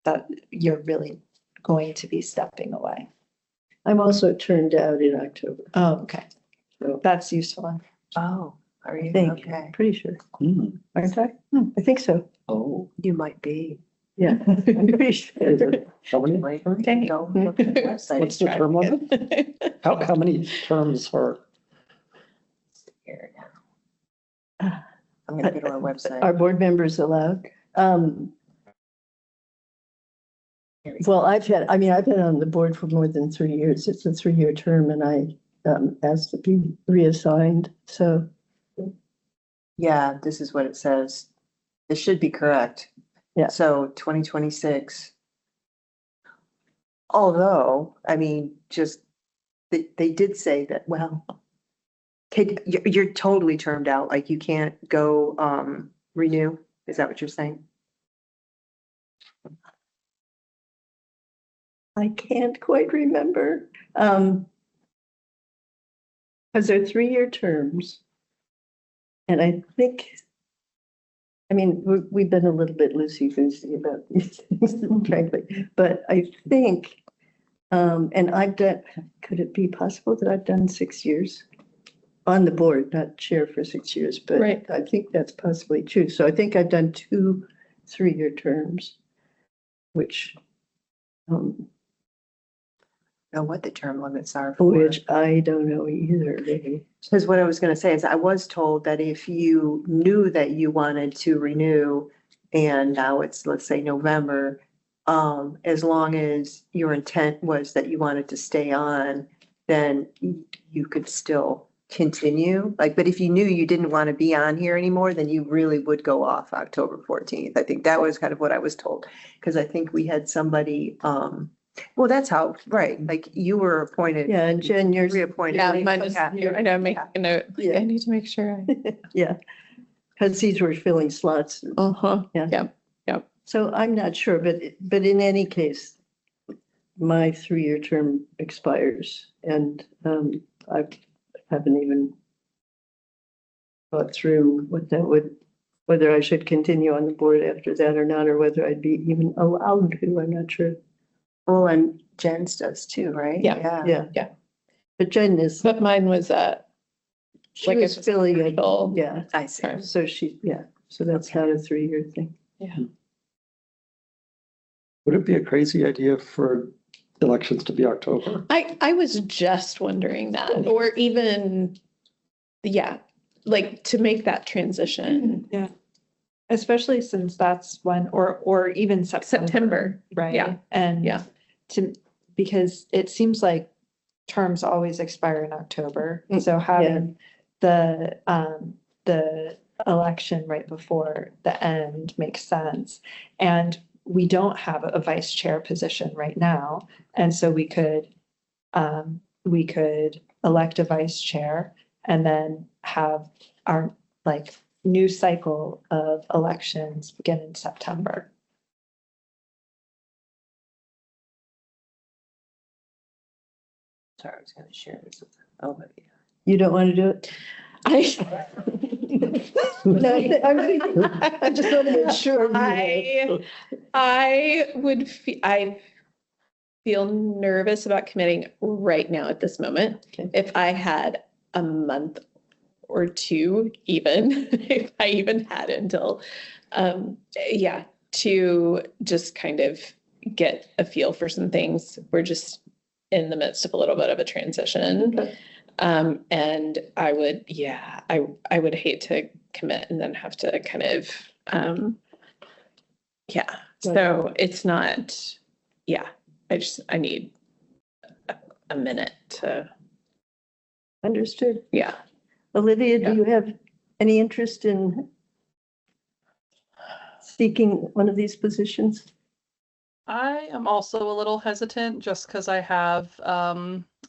that you're really going to be stepping away. I'm also turned out in October. Oh, okay. So That's useful. Oh, are I you? think, Okay. I'm pretty sure. Hmm. Aren't I? I think so. Oh, You might be. Yeah, I'm pretty sure. how many? Wait, Dang. go look at the website. What's the term on it? How many terms are? Here. I'm gonna go to our website. Are board members allowed? Well, I've been on the board for more than 3 years. It's a 3-year term and I asked to be reassigned. So Yeah, this is what it says. It should be correct. Yeah. So 2026. Although, I mean, just, they did say that, well, you're totally termed out, like you can't go renew. Is that what you're saying? I can't quite remember. Because they're 3-year terms. And I think, I mean, we've been a little bit loosey-goosey about these things, frankly, but I think, and I've done, could it be possible that I've done 6 years on the board, not chair for 6 years, but Right. I think that's possibly true. So I think I've done 2 3-year terms, which, Know what the term limits are for. which I don't know either, really. Because what I was gonna say is I was told that if you knew that you wanted to renew and now it's, let's say, November, as long as your intent was that you wanted to stay on, then you could still continue. Like, but if you knew you didn't want to be on here anymore, then you really would go off October 14th. I think that was kind of what I was told. Because I think we had somebody, well, that's how, right, like you were appointed. Yeah, and Jen, yours, Reappointed. Yeah, mine is, I know, I'm making a note. Like, Yeah. I need to make sure. yeah, because these were filling slots. Uh-huh. Yeah. Yep. So I'm not sure, but in any case, my 3-year term expires and I haven't even thought through what that would, whether I should continue on the board after that or not, or whether I'd be even allowed to, I'm not sure. Oh, and Jen's does too, right? Yeah. Yeah. But Jen is, But mine was she like was a filling it, special yeah, I see. term. so so that's not a 3-year thing. Would it be a crazy idea for elections to be October? I was just wondering that, or even, like to make that transition. Especially since that's when, or even September, right? Yeah. And Yeah. because it seems like terms always expire in October. Mm, So having the election right before the end makes sense. And we don't have a vice chair position right now. And so we could elect a vice chair and then have our like new cycle of elections begin in September. Sorry, I was gonna share this with Olivia. You don't want to do it? No, I just want to make sure. I feel nervous about committing right now at this moment. Okay. If I had a month or two, even if I even had until, to just kind of get a feel for some things. We're just in the midst of a little bit of a transition. Okay. And I would hate to commit and then have to kind of, so it's not, I need a minute to, Understood. yeah. Olivia, Yeah. do you have any interest in seeking one of these positions? I am also a little hesitant just because I have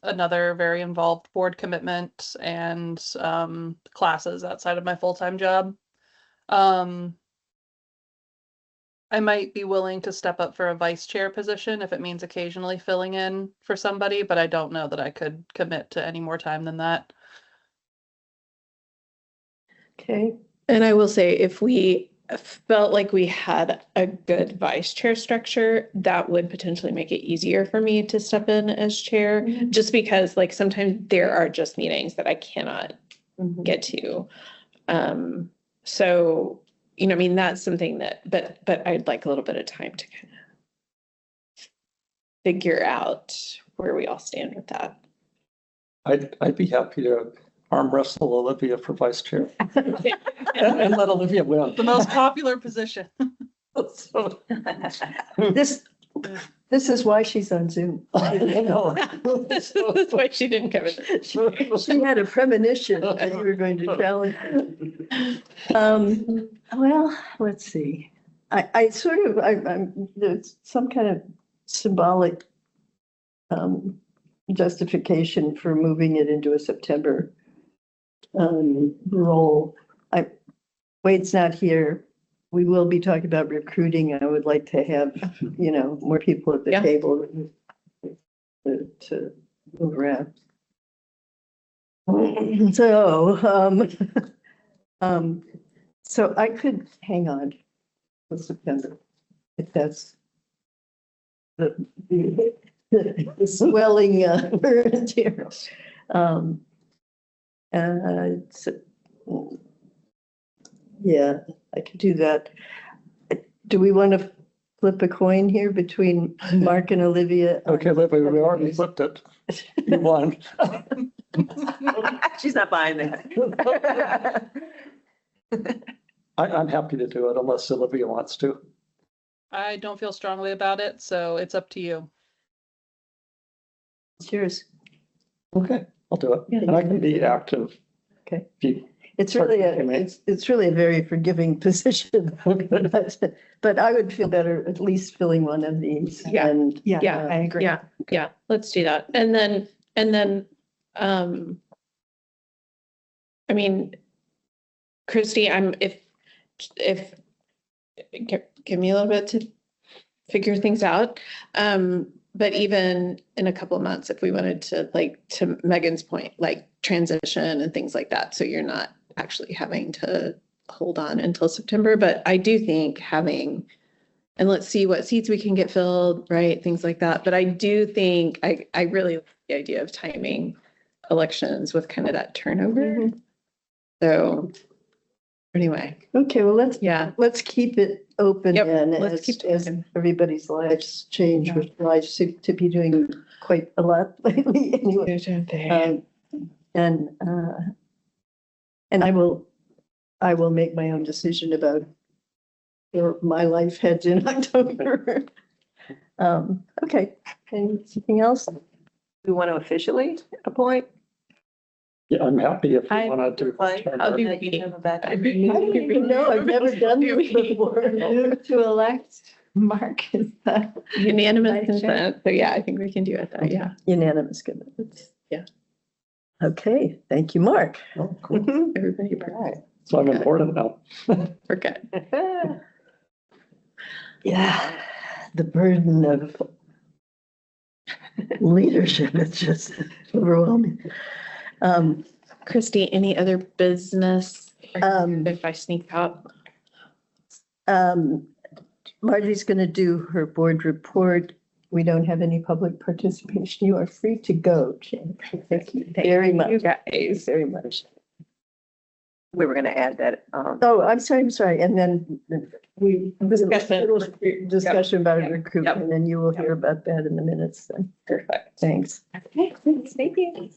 another very involved board commitment and classes outside of my full-time job. I might be willing to step up for a vice chair position if it means occasionally filling in for somebody, but I don't know that I could commit to any more time than that. Okay, And I will say, if we felt like we had a good vice chair structure, that would potentially make it easier for me to step in as chair, just because like sometimes there are just meetings that I cannot get to. So, I mean, that's something that, but I'd like a little bit of time to kind of figure out where we all stand with that. I'd be happy to arm wrestle Olivia for vice chair and let Olivia win. The most popular position. So, this is why she's on Zoom. I know. That's why she didn't come in. She had a premonition that you were going to challenge. Well, let's see. I'm, there's some kind of symbolic justification for moving it into a September role. Wade's not here. We will be talking about recruiting. I would like to have, more people at the Yeah. table to move around. So I could hang on till September if that's the swelling current here. Yeah, I could do that. Do we want to flip a coin here between Mark and Olivia? Okay, Olivia, we already flipped it. You won. She's not buying that. I'm happy to do it unless Olivia wants to. I don't feel strongly about it, so it's up to you. It's yours. Okay, I'll do it. Yeah. And I can be active. Okay. If you- It's really it's really a very forgiving position, but I would feel better at least filling one of these. Yeah. And Yeah, I agree. Yeah, let's do that. And then, I mean, Christy, if give me a little bit to figure things out. But even in a couple of months, if we wanted to, like, to Megan's point, like transition and things like that, so you're not actually having to hold on until September. But I do think having, and let's see what seats we can get filled, right? Things like that. But I do think, I really like the idea of timing elections with kind of that turnover. So anyway, Okay, well, yeah. let's keep it open Yep, then let's as, keep it as open. everybody's lives change, which lives seem to be doing quite a lot lately anyway. And I will make my own decision about where my life heads in October. Okay, anything else? We want to officially appoint? Yeah, I'm happy if you I- want to do. I'll do I don't even know, I've never done this before. Move to elect Mark is that. Unanimous Vice chair. consent. So yeah, I think we can do it. That, yeah. Unanimous, good. Yeah. Okay, thank you, Mark. Oh, cool. Everybody, So I'm important now. we're good. Yeah, the burden of leadership is just overwhelming. Christy, any other business? Um, If I sneak out, Marty's going to do her board report. We don't have any public participation. You are free to go, Jane. Thank you very much. you guys. Very much. We were going to add that, Oh, I'm sorry. And then we Discussion. discussion about Yep. recruitment, and you will hear about that in the minutes then. Perfect. Thanks. Okay, thanks. Thank you.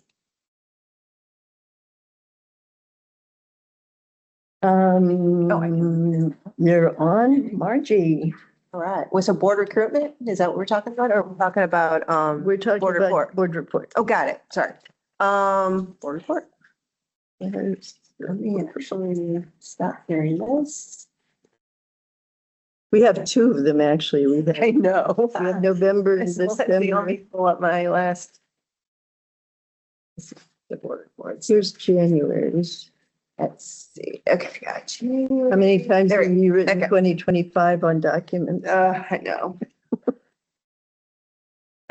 You're on, Margie. all right. Was it board recruitment? Is that what we're talking about? Or we're talking about, We're talking Board about report. board report. oh, got it. Sorry. Board report. Let me actually stop hearing this. We have two of them, actually. We I have know. November I and still have to December. only pull up my last. The board reports. Here's January's. Let's see. Okay, got you. How many times There have we you written okay. 2025 on documents? I know.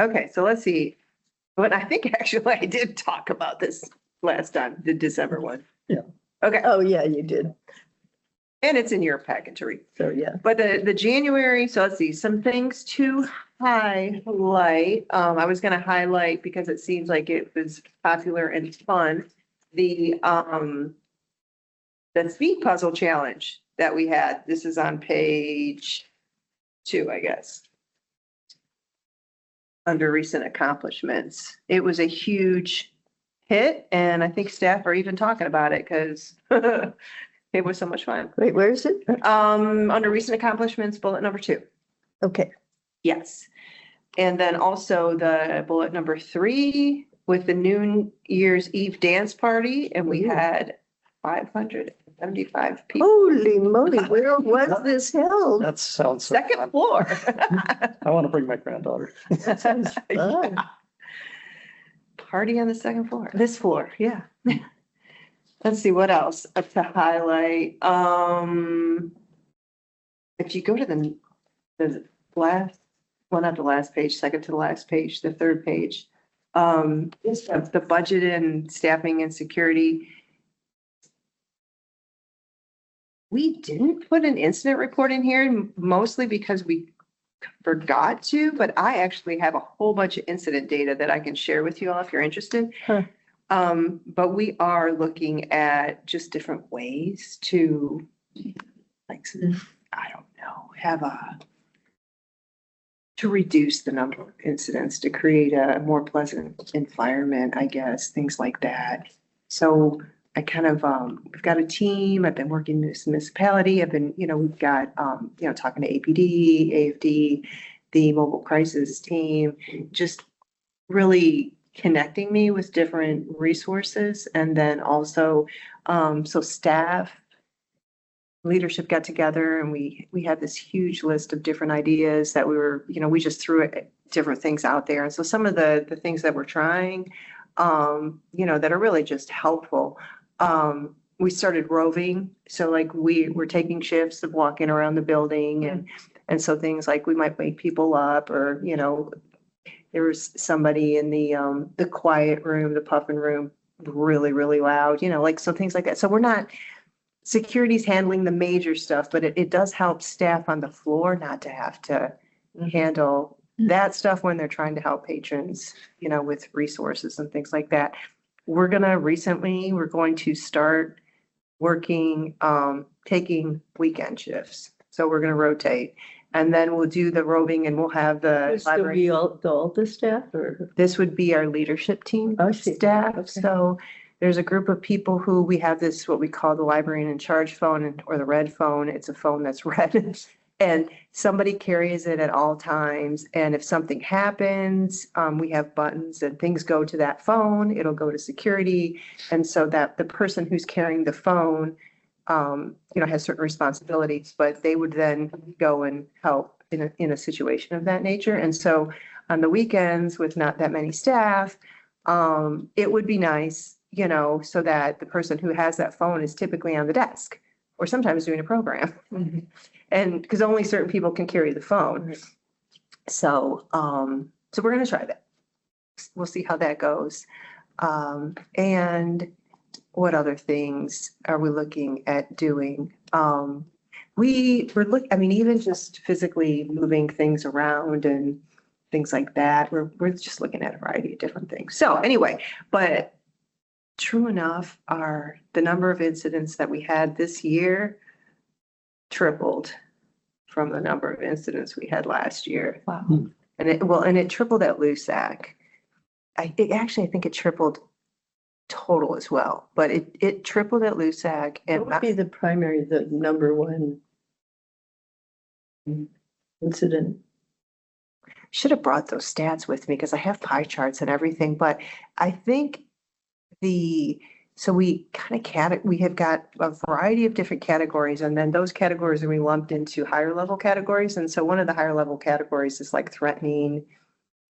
Okay, so let's see. But I think actually I did talk about this last time, the December one. Yeah. Okay, Oh, yeah, you did. and it's in your packet to read. So, yeah. But the January, so let's see, some things to highlight. I was gonna highlight because it seems like it was popular and fun. The speed puzzle challenge that we had. This is on page 2, I guess. Under recent accomplishments. It was a huge hit, and I think staff are even talking about it because it was so much fun. Wait, where is it? Under recent accomplishments, bullet number 2. Okay. Yes. And then also the bullet number 3 with the New Year's Eve dance party, and we Ooh. had 575 people. Holy moly, where was this held? That sounds so Second fun. floor. I want to bring my granddaughter. That sounds fun. Yeah. Party on the second floor, this floor, yeah. Let's see, what else to highlight? If you go to the last, well, not the last page, second to the last page, the third page. The budget and staffing and security. We didn't put an incident report in here, mostly because we forgot to, but I actually have a whole bunch of incident data that I can share with you all if you're interested. Huh. But we are looking at just different ways to, like, I don't know, to reduce the number of incidents, to create a more pleasant environment, I guess, things like that. So I kind of, we've got a team, I've been working in this municipality, we've got, talking to APD, AFD, the mobile crisis team, just really connecting me with different resources. And then also, so staff, leadership got together and we had this huge list of different ideas that we just threw different things out there. And so some of the things that we're trying, that are really just helpful. we started roving. So like we were taking shifts of walking around the building and so things like we might wake people up or, you know, there was somebody in the quiet room, the puffin room, really, really loud, you know, like, so things like that. So we're not, security's handling the major stuff, but it does help staff on the floor not to have to handle that stuff when they're trying to help patrons, you know, with resources and things like that. We're going to start working, taking weekend shifts. So we're gonna rotate. And then we'll do the roving and we'll have the Would still library. be all the staff or? This would be our leadership team I see. staff. Okay. So there's a group of people who we have this, what we call the librarian in charge phone or the red phone. It's a phone that's red. And somebody carries it at all times. And if something happens, we have buttons and things go to that phone, it'll go to security. And so that the person who's carrying the phone, you know, has certain responsibilities, but they would then go and help in a situation of that nature. And so on the weekends with not that many staff, it would be nice, you know, so that the person who has that phone is typically on the desk or sometimes doing a program. And because only certain people can carry the phone. So, so we're going to try that. We'll see how that goes. And what other things are we looking at doing? I mean, even just physically moving things around and things like that. We're just looking at a variety of different things. So anyway, but true enough, the number of incidents that we had this year tripled from the number of incidents we had last year. Wow. And it tripled at LUSAC. I think it tripled total as well, but it tripled at LUSAC and What would be the number one incident? should have brought those stats with me because I have pie charts and everything, but I think so we we have got a variety of different categories, and then those categories are we lumped into higher level categories. And so one of the higher level categories is like threatening,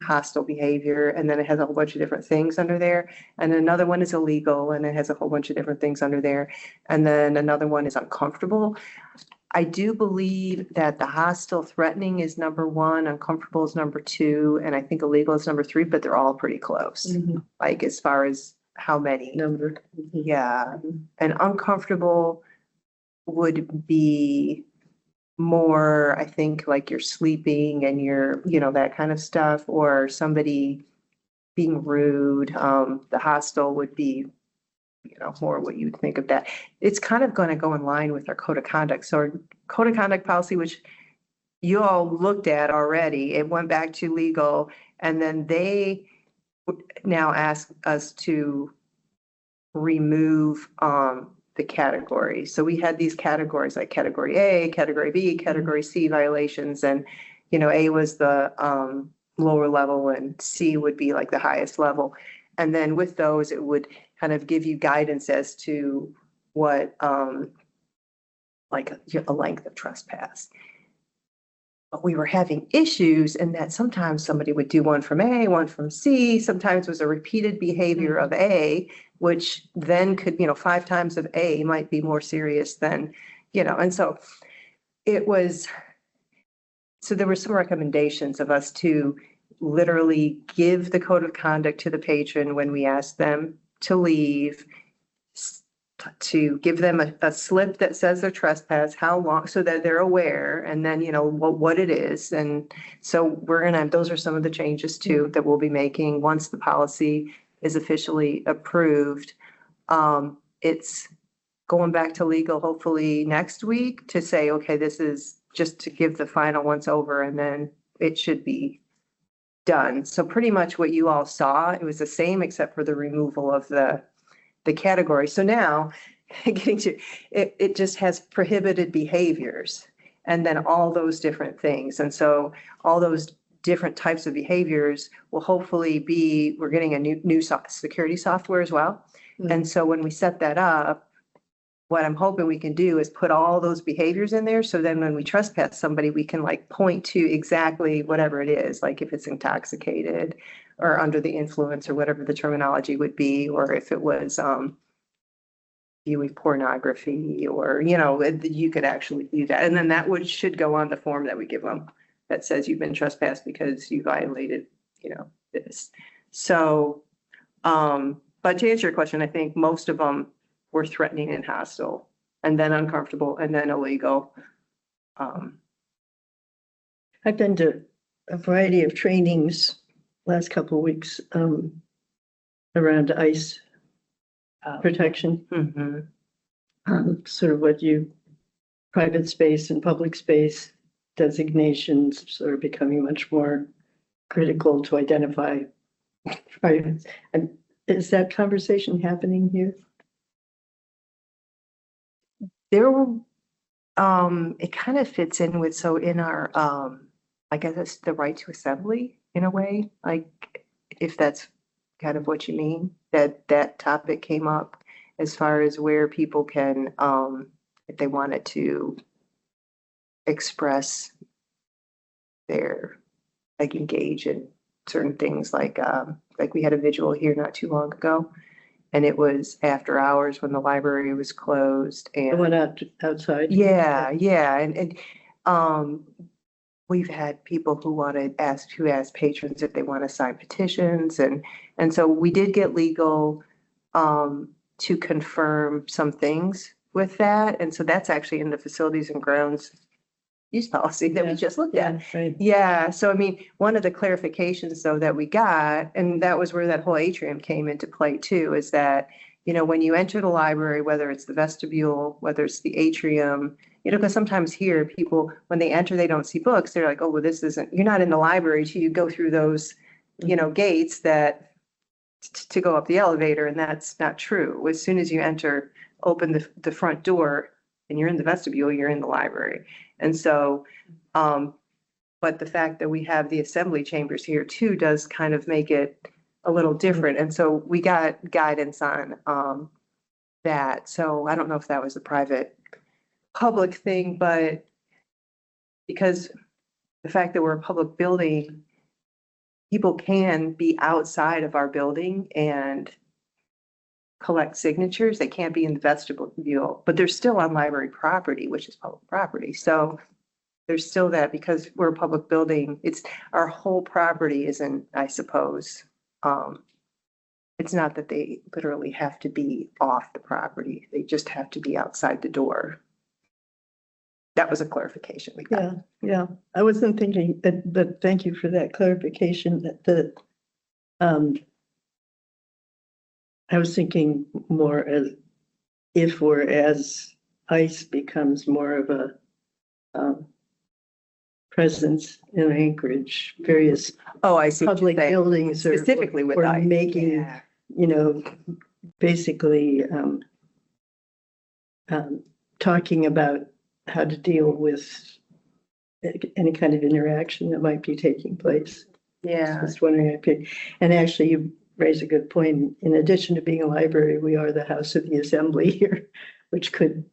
hostile behavior, and then it has a whole bunch of different things under there. And another one is illegal, and it has a whole bunch of different things under there. And then another one is uncomfortable. I do believe that the hostile threatening is number one, uncomfortable is number two, and I think illegal is number three, but they're all pretty close. Like as far as how many. Number. Yeah, and uncomfortable would be more, I think, like you're sleeping and you're, you know, that kind of stuff, or somebody being rude. The hostile would be, you know, more what you'd think of that. It's kind of going to go in line with our code of conduct. So our code of conduct policy, which you all looked at already, it went back to legal, and then they now ask us to remove the categories. So we had these categories like category A, category B, category C violations, and you know, A was the lower level and C would be like the highest level. And then with those, it would kind of give you guidance as to what like a length of trespass. But we were having issues in that sometimes somebody would do one from A, one from C, sometimes it was a repeated behavior of A, which then could, you know, 5 times of A might be more serious than, you know, and so there were some recommendations of us to literally give the code of conduct to the patron when we ask them to leave, to give them a slip that says their trespass, how long, so that they're aware, and then, you know, what it is. And so those are some of the changes too that we'll be making once the policy is officially approved. It's going back to legal hopefully next week to say, okay, this is just to give the final once over, and then it should be done. So pretty much what you all saw, it was the same except for the removal of the category. So now getting to it just has prohibited behaviors and then all those different things. And so all those different types of behaviors will hopefully we're getting a new security software as well. And so when we set that up, what I'm hoping we can do is put all those behaviors in there. So then when we trespass somebody, we can like point to exactly whatever it is, like if it's intoxicated or under the influence or whatever the terminology would be, or if it was, viewing pornography or, you could actually do that. And then that should go on the form that we give them that says you've been trespassed because you violated, this. So, but to answer your question, I think most of them were threatening and hostile and then uncomfortable and then illegal. I've been to a variety of trainings last couple of weeks around ice protection, Mhm. sort of private space and public space designations sort of becoming much more critical to identify. Right. And is that conversation happening here? There were, it kind of fits in with, so in our, I guess it's the right to assembly in a way, like if that's kind of what you mean, that topic came up as far as where people can, if they wanted to express their, like engage in certain things, like we had a vigil here not too long ago. And it was after hours when the library was closed I and. went outside. Yeah, and we've had people who asked patrons if they want to sign petitions and so we did get legal to confirm some things with that. And so that's actually in the facilities and grounds use policy that we Yeah, just looked at. Right. Yeah, so I mean, one of the clarifications though that we got, and that was where that whole atrium came into play too, is that, when you enter the library, whether it's the vestibule, whether it's the atrium, because sometimes here people, when they enter, they don't see books. They're like, oh, well, you're not in the library till you go through those, gates that to go up the elevator. And that's not true. As soon as you enter, open the front door and you're in the vestibule, you're in the library. And so, but the fact that we have the assembly chambers here too does kind of make it a little different. And so we got guidance on that. So I don't know if that was a private public thing, but because the fact that we're a public building, people can be outside of our building and collect signatures. They can't be in the vestibule, but they're still on library property, which is public property. So there's still that, because we're a public building, it's our whole property isn't, I suppose. It's not that they literally have to be off the property. They just have to be outside the door. That was a clarification we got. Yeah. I wasn't thinking that, but thank you for that clarification that I was thinking more as if or as ICE becomes more of a presence in Anchorage, various Oh, I see. what you're public saying. buildings Specifically with or ICE. making, Yeah. Basically talking about how to deal with any kind of interaction that might be taking place. Yeah. Just wondering and actually you raise a good point. In addition to being a library, we are the house of the assembly here, which could.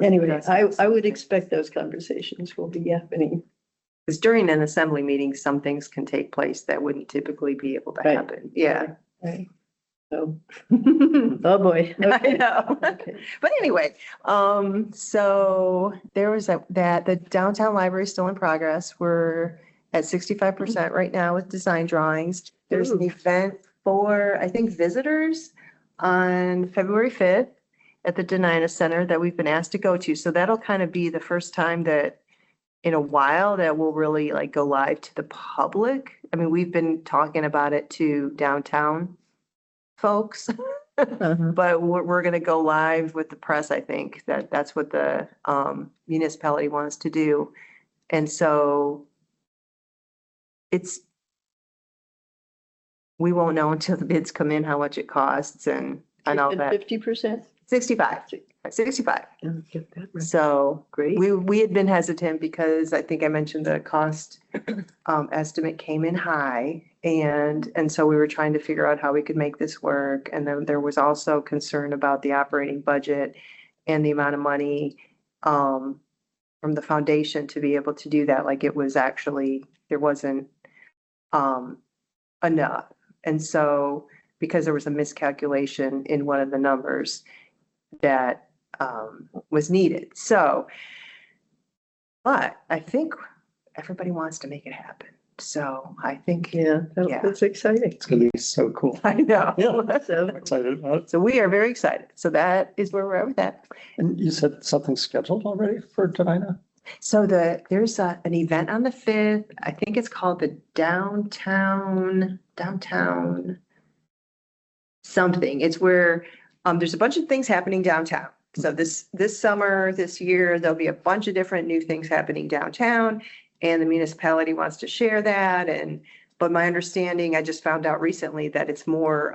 Anyway, I would expect those conversations will be happening. Because during an assembly meeting, some things can take place that wouldn't typically be able to Right. happen. Yeah. Right. So, oh boy. I know. Okay. But anyway, so there was that the downtown library is still in progress. We're at 65% right now with design drawings. There's an event for, I think, visitors on February 5th at the Denina Center that we've been asked to go to. So that'll kind of be the first time that in a while that we'll really like go live to the public. I mean, we've been talking about it to downtown folks, but we're going to go live with the press. I think that's what the municipality wants to do. And so we won't know until the bids come in how much it costs and all that. 50%? 65. Get that right. So Great. we had been hesitant because I think I mentioned the cost estimate came in high. And so we were trying to figure out how we could make this work. And then there was also concern about the operating budget and the amount of money from the foundation to be able to do that. Like it was actually, there wasn't enough. And so because there was a miscalculation in one of the numbers, that was needed. So, but I think everybody wants to make it happen. So I think, Yeah, Yeah. that's exciting. It's gonna be so cool. I know. So, I'm excited about it. So we are very excited. So that is where we're at with that. And you said something scheduled already for Denina? So there's an event on the 5th. I think it's called the downtown something. It's where there's a bunch of things happening downtown. So this summer, this year, there'll be a bunch of different new things happening downtown, and the municipality wants to share that. But my understanding, I just found out recently that it's more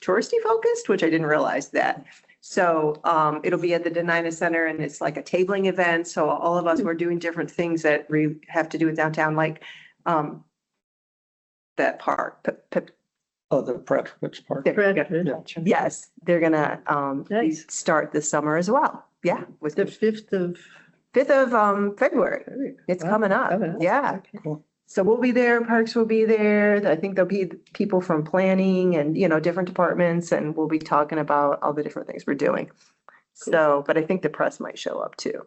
touristy focused, which I didn't realize that. So it'll be at the Denina Center, and it's like a tabling event. So all of us were doing different things that we have to do with downtown, like that park. Oh, the Bradford Park. Yes, they're gonna Nice. start this summer as well. Yeah, with The the 5th of 5th of February. It's Wow, coming up. coming up. Yeah. Okay. Cool. So we'll be there, Parks will be there. I think there'll be people from planning and, different departments, and we'll be talking about all the different things we're doing. So, but I think the press might show up too.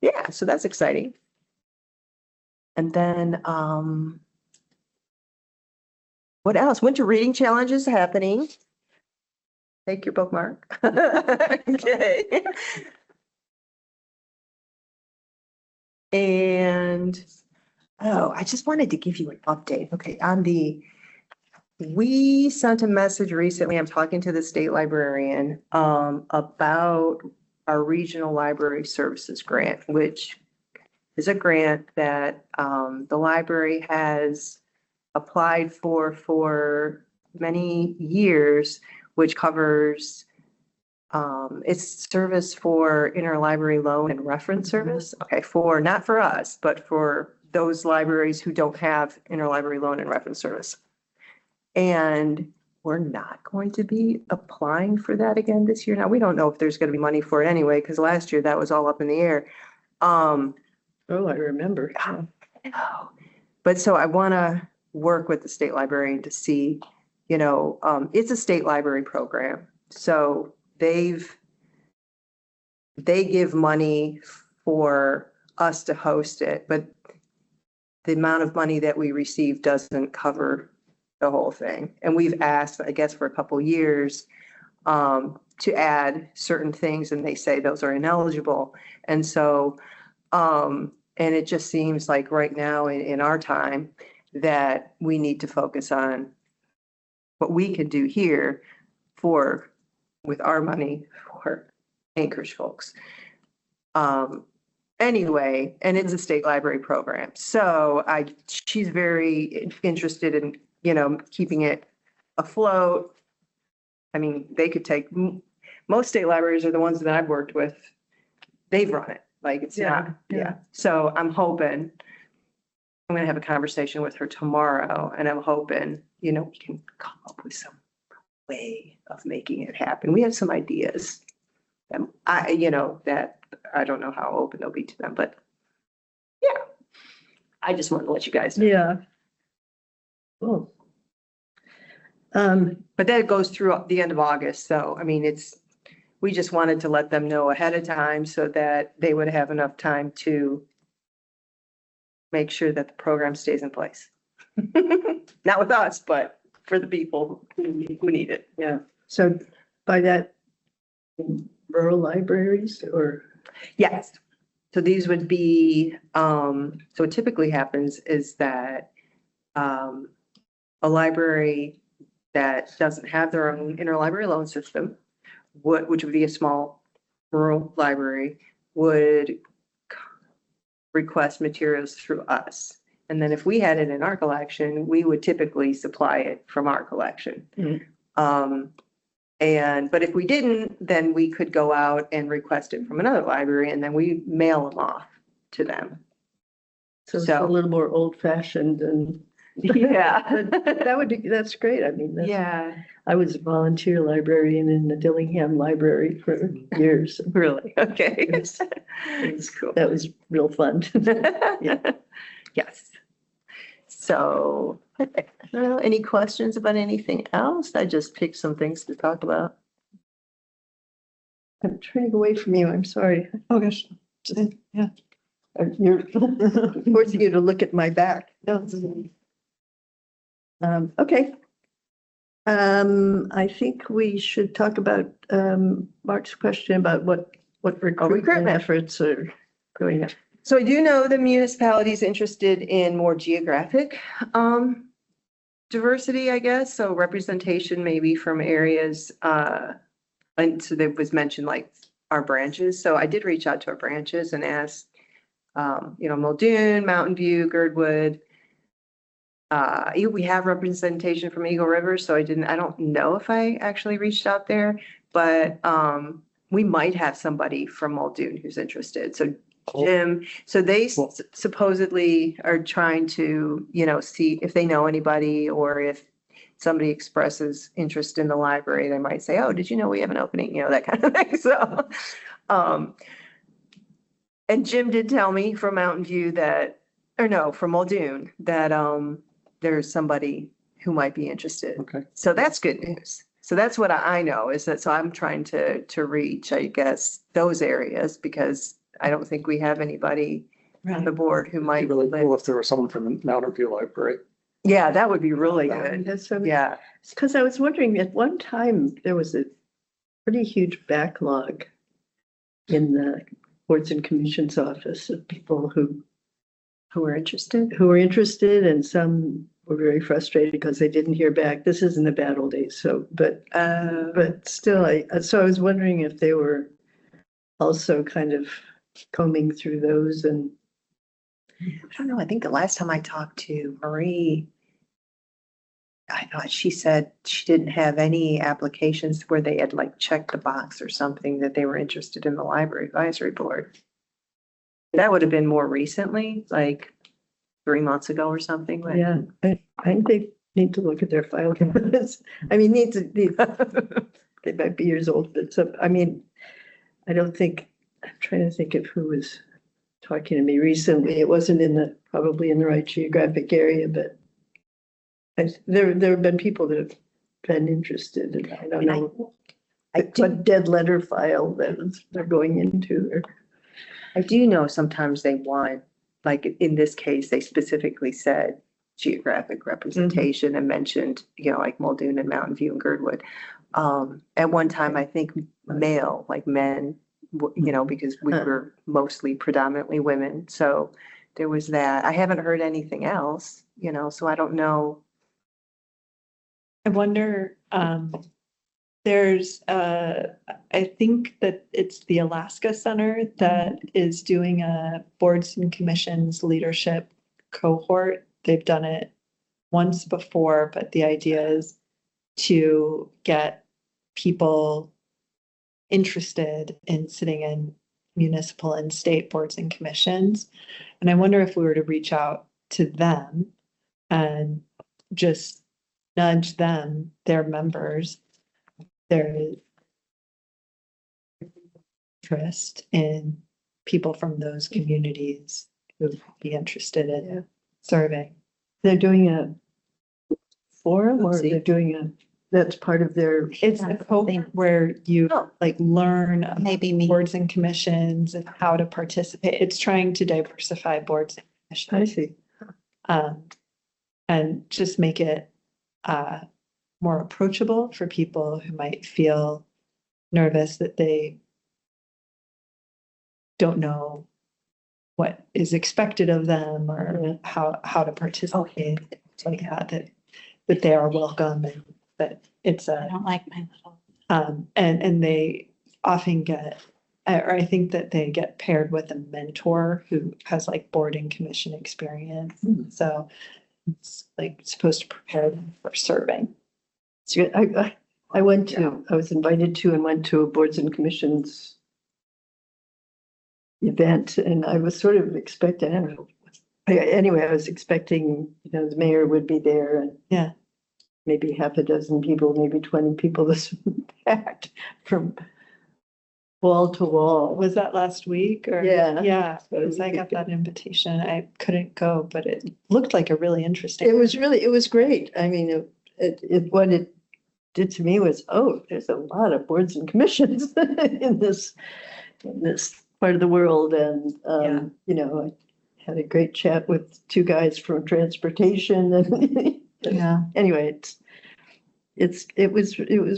Yeah, so that's exciting. And then, what else? Winter reading challenge is happening. Take your bookmark. Okay. And, oh, I just wanted to give you an update. Okay, we sent a message recently. I'm talking to the state librarian about our regional library services grant, which is a grant that the library has applied for many years, which covers it's service for interlibrary loan and reference service. Okay, not for us, but for those libraries who don't have interlibrary loan and reference service. And we're not going to be applying for that again this year. Now, we don't know if there's going to be money for it anyway, because last year that was all up in the air. Oh, I remember. But so I want to work with the state librarian to see, it's a state library program. So they give money for us to host it, but the amount of money that we receive doesn't cover the whole thing. And we've asked, I guess, for a couple years to add certain things, and they say those are ineligible. And so, and it just seems like right now in our time that we need to focus on what we can do here with our money for Anchorage folks. Anyway, and it's a state library program. So she's very interested in, keeping it afloat. I mean, they could take, most state libraries are the ones that I've worked with. They've run it, like it's not, yeah. So I'm hoping, I'm gonna have a conversation with her tomorrow, and I'm hoping, we can come up with some way of making it happen. We have some ideas. That I don't know how open they'll be to them, but yeah, I just want to let you guys know. Yeah. Cool. But that goes through the end of August. So, I mean, we just wanted to let them know ahead of time so that they would have enough time to make sure that the program stays in place. Not with us, but for the people who need it. Yeah. So by that, rural libraries or? Yes. So these would be, so what typically happens is that a library that doesn't have their own interlibrary loan system, which would be a small rural library, would request materials through us. And then if we had it in our collection, we would typically supply it from our collection. Mhm. But if we didn't, then we could go out and request it from another library, and then we mail them off to them. So it's a little more old fashioned and. Yeah. That's great. I mean, Yeah, I was a volunteer librarian in the Dillingham Library for years. really. Okay. Yes. It's cool. That was real fun. Yeah. Yes. So, well, any questions about anything else? I just picked some things to talk about. I'm turning away from you. I'm sorry. Oh, gosh. Yeah. You're forcing you to look at my back. Okay. I think we should talk about, Mark's question about what recruitment recruitment. efforts are going on. So I do know the municipality is interested in more geographic diversity, I guess. So representation maybe from areas, and so there was mentioned like our branches. So I did reach out to our branches and ask, Muldoon, Mountain View, Girdwood. We have representation from Eagle River, so I don't know if I actually reached out there, but we might have somebody from Muldoon who's interested. So Jim, so they supposedly are trying to, see if they know anybody, or if somebody expresses interest in the library, they might say, oh, did you know we have an opening? That kind of thing. So, and Jim did tell me from Mountain View from Muldoon that there's somebody who might be interested. Okay. So that's good news. So that's what I know is that, so I'm trying to reach, I guess, those areas, because I don't think we have anybody on the board who It'd might be really live. cool if there was someone from the Mountain View Library. Yeah, that would be really good. That's so- Yeah. It's because I was wondering, at one time, there was a pretty huge backlog in the boards and commissions office of people who were interested, and some were very frustrated because they didn't hear back. This is in the bad old days, so, but still, so I was wondering if they were also kind of combing through those. And I don't know. I think the last time I talked to Marie, I thought she said she didn't have any applications where they had like checked the box or something that they were interested in the library advisory board. That would have been more recently, like 3 months ago or something. But yeah, I think they need to look at their file cabinets. I mean, they might be years old, but I don't think, I'm trying to think of who was talking to me recently. It wasn't probably in the right geographic area, but there have been people that have been interested, and I don't know what dead letter file that they're going into. Or I do know sometimes they want, like in this case, they specifically said geographic representation and mentioned, like Muldoon and Mountain View and Girdwood. At one time, I think male, like men, because we were mostly predominantly women. So there was that. I haven't heard anything else, so I don't know. I wonder, there's, I think that it's the Alaska Center that is doing a boards and commissions leadership cohort. They've done it once before, but the idea is to get people interested in sitting in municipal and state boards and commissions. And I wonder if we were to reach out to them and just nudge them, their members, their interest in people from those communities who would be interested in serving. they're doing a forum, or Oopsie. they're doing that's part of their. It's a cohort where you Oh. learn about Maybe me. boards and commissions and how to participate. It's trying to diversify boards and I commissions. see. And just make it more approachable for people who might feel nervous that they don't know what is expected of them or how to participate. Like that they are welcome, and that it's I don't like my little. and they often get, or I think that they get paired with a mentor who has like board and commission experience. So it's like supposed to prepare them for serving. It's good. I was invited to and went to a boards and commissions event, and I was sort of expecting, I don't know. Anyway, I was expecting, the mayor would be there, and Yeah. maybe half a dozen people, maybe 20 people. This packed from wall to wall. Was that last week or? Yeah. Yeah, because I got that invitation. I couldn't go, but it looked like a really interesting. It was great. I mean, what it did to me was, oh, there's a lot of boards and commissions in this part of the world. And, Yeah. you know, I had a great chat with two guys from transportation and Yeah. anyway, it was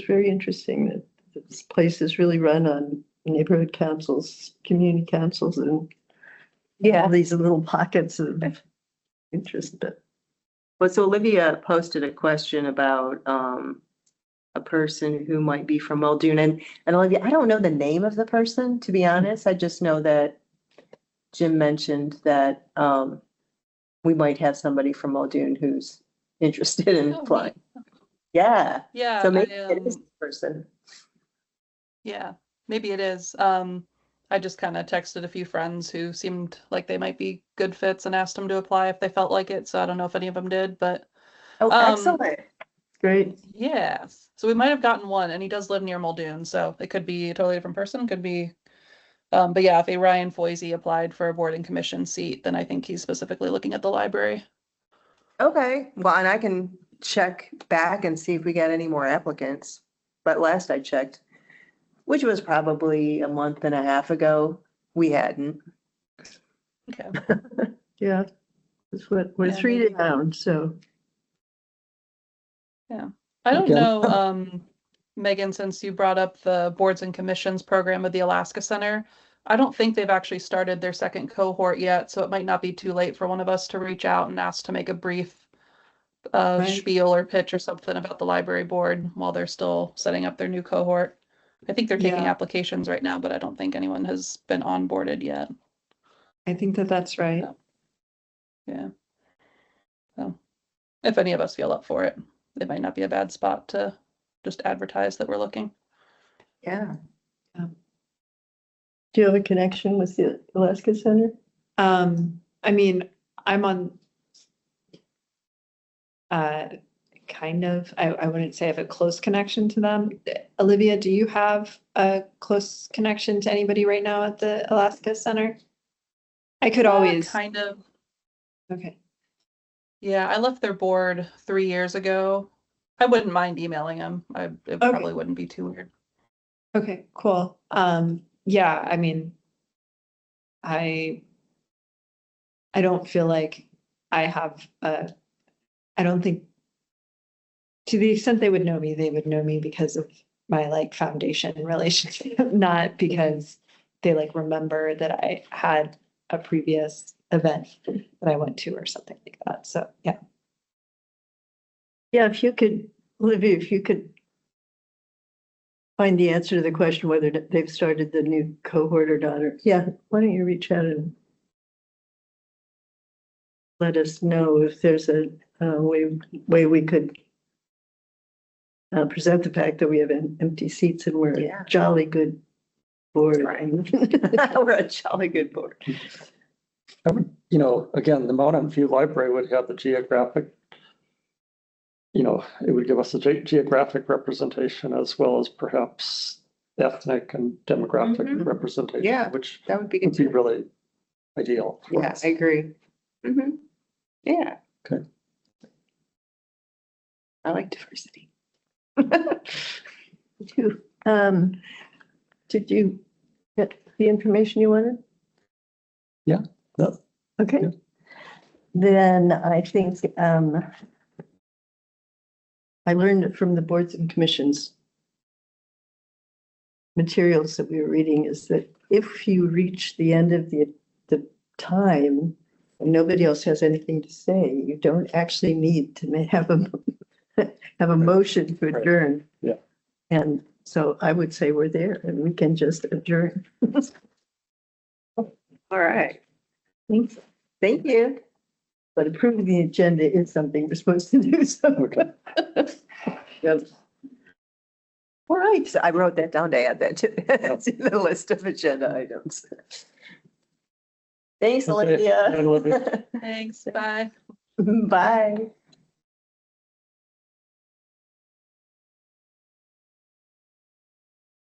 very interesting that this place is really run on neighborhood councils, community councils, and all these little pockets of interest. But Well, so Olivia posted a question about a person who might be from Muldoon, and Olivia, I don't know the name of the person, to be honest. I just know that Jim mentioned that we might have somebody from Muldoon who's interested in Oh, applying. Yeah, Yeah, so maybe it is the person. yeah, maybe it is. I just kind of texted a few friends who seemed like they might be good fits and asked them to apply if they felt like it. So I don't know if any of them did, but Oh, Um, excellent. great. yeah. So we might have gotten one, and he does live near Muldoon, so it could be a totally different person. Could be, but yeah, if a Ryan Foisey applied for a board and commission seat, then I think he's specifically looking at the library. Okay, well, and I can check back and see if we got any more applicants. But last I checked, which was probably a month and a half ago, we hadn't. Okay. Yeah, that's what we're Yeah, 3 maybe. down. So I don't Again. know, Megan, since you brought up the boards and commissions program of the Alaska Center, I don't think they've actually started their second cohort yet, so it might not be too late for one of us to reach out and ask to make a brief Right. spiel or pitch or something about the library board while they're still setting up their new cohort. I think they're taking Yeah. applications right now, but I don't think anyone has been onboarded yet. I think that that's right. Yeah. So if any of us feel up for it, it might not be a bad spot to just advertise that we're looking. Yeah. do you have a connection with the Alaska Center? I mean, I'm on kind of, I wouldn't say I have a close connection to them. Olivia, do you have a close connection to anybody right now at the Alaska Center? I could always, Kind of. okay. Yeah, I left their board 3 years ago. I wouldn't mind emailing them. It probably wouldn't be too weird. Okay, cool. Yeah, I mean, I don't feel like I have I don't think to the extent they would know me, they would know me because of my like foundation relationship, not because they like remember that I had a previous event that I went to or something like that. So, yeah. Yeah, if you could, Olivia, if you could find the answer to the question whether they've started the new cohort or not, or, yeah, why don't you reach out and let us know if there's a way we could present the fact that we have empty seats and we're Yeah. a jolly good board. Right. We're a jolly good board. I would, you know, again, the Mountain View Library would have the geographic, you know, it would give us a geographic representation as well as perhaps ethnic and demographic Mhm. representation, Yeah, which That would be would good. be too. really ideal. for Yeah, us. I agree. Yeah. Okay. I like diversity. Too. Did you get the information you wanted? Yeah. Okay. Yeah. Then I think I learned from the boards and commissions materials that we were reading is that if you reach the end of the time and nobody else has anything to say, you don't actually need to have a motion to Right. adjourn. Yeah. And so I would say we're there and we can just adjourn. All right. Thanks. Thank you. But approving the agenda is something we're supposed to do, so. Okay. Yep. All right. So I wrote that down to add that to the list of agenda items. Thanks, Okay. Olivia. Bye, Olivia. Thanks. Bye. Bye.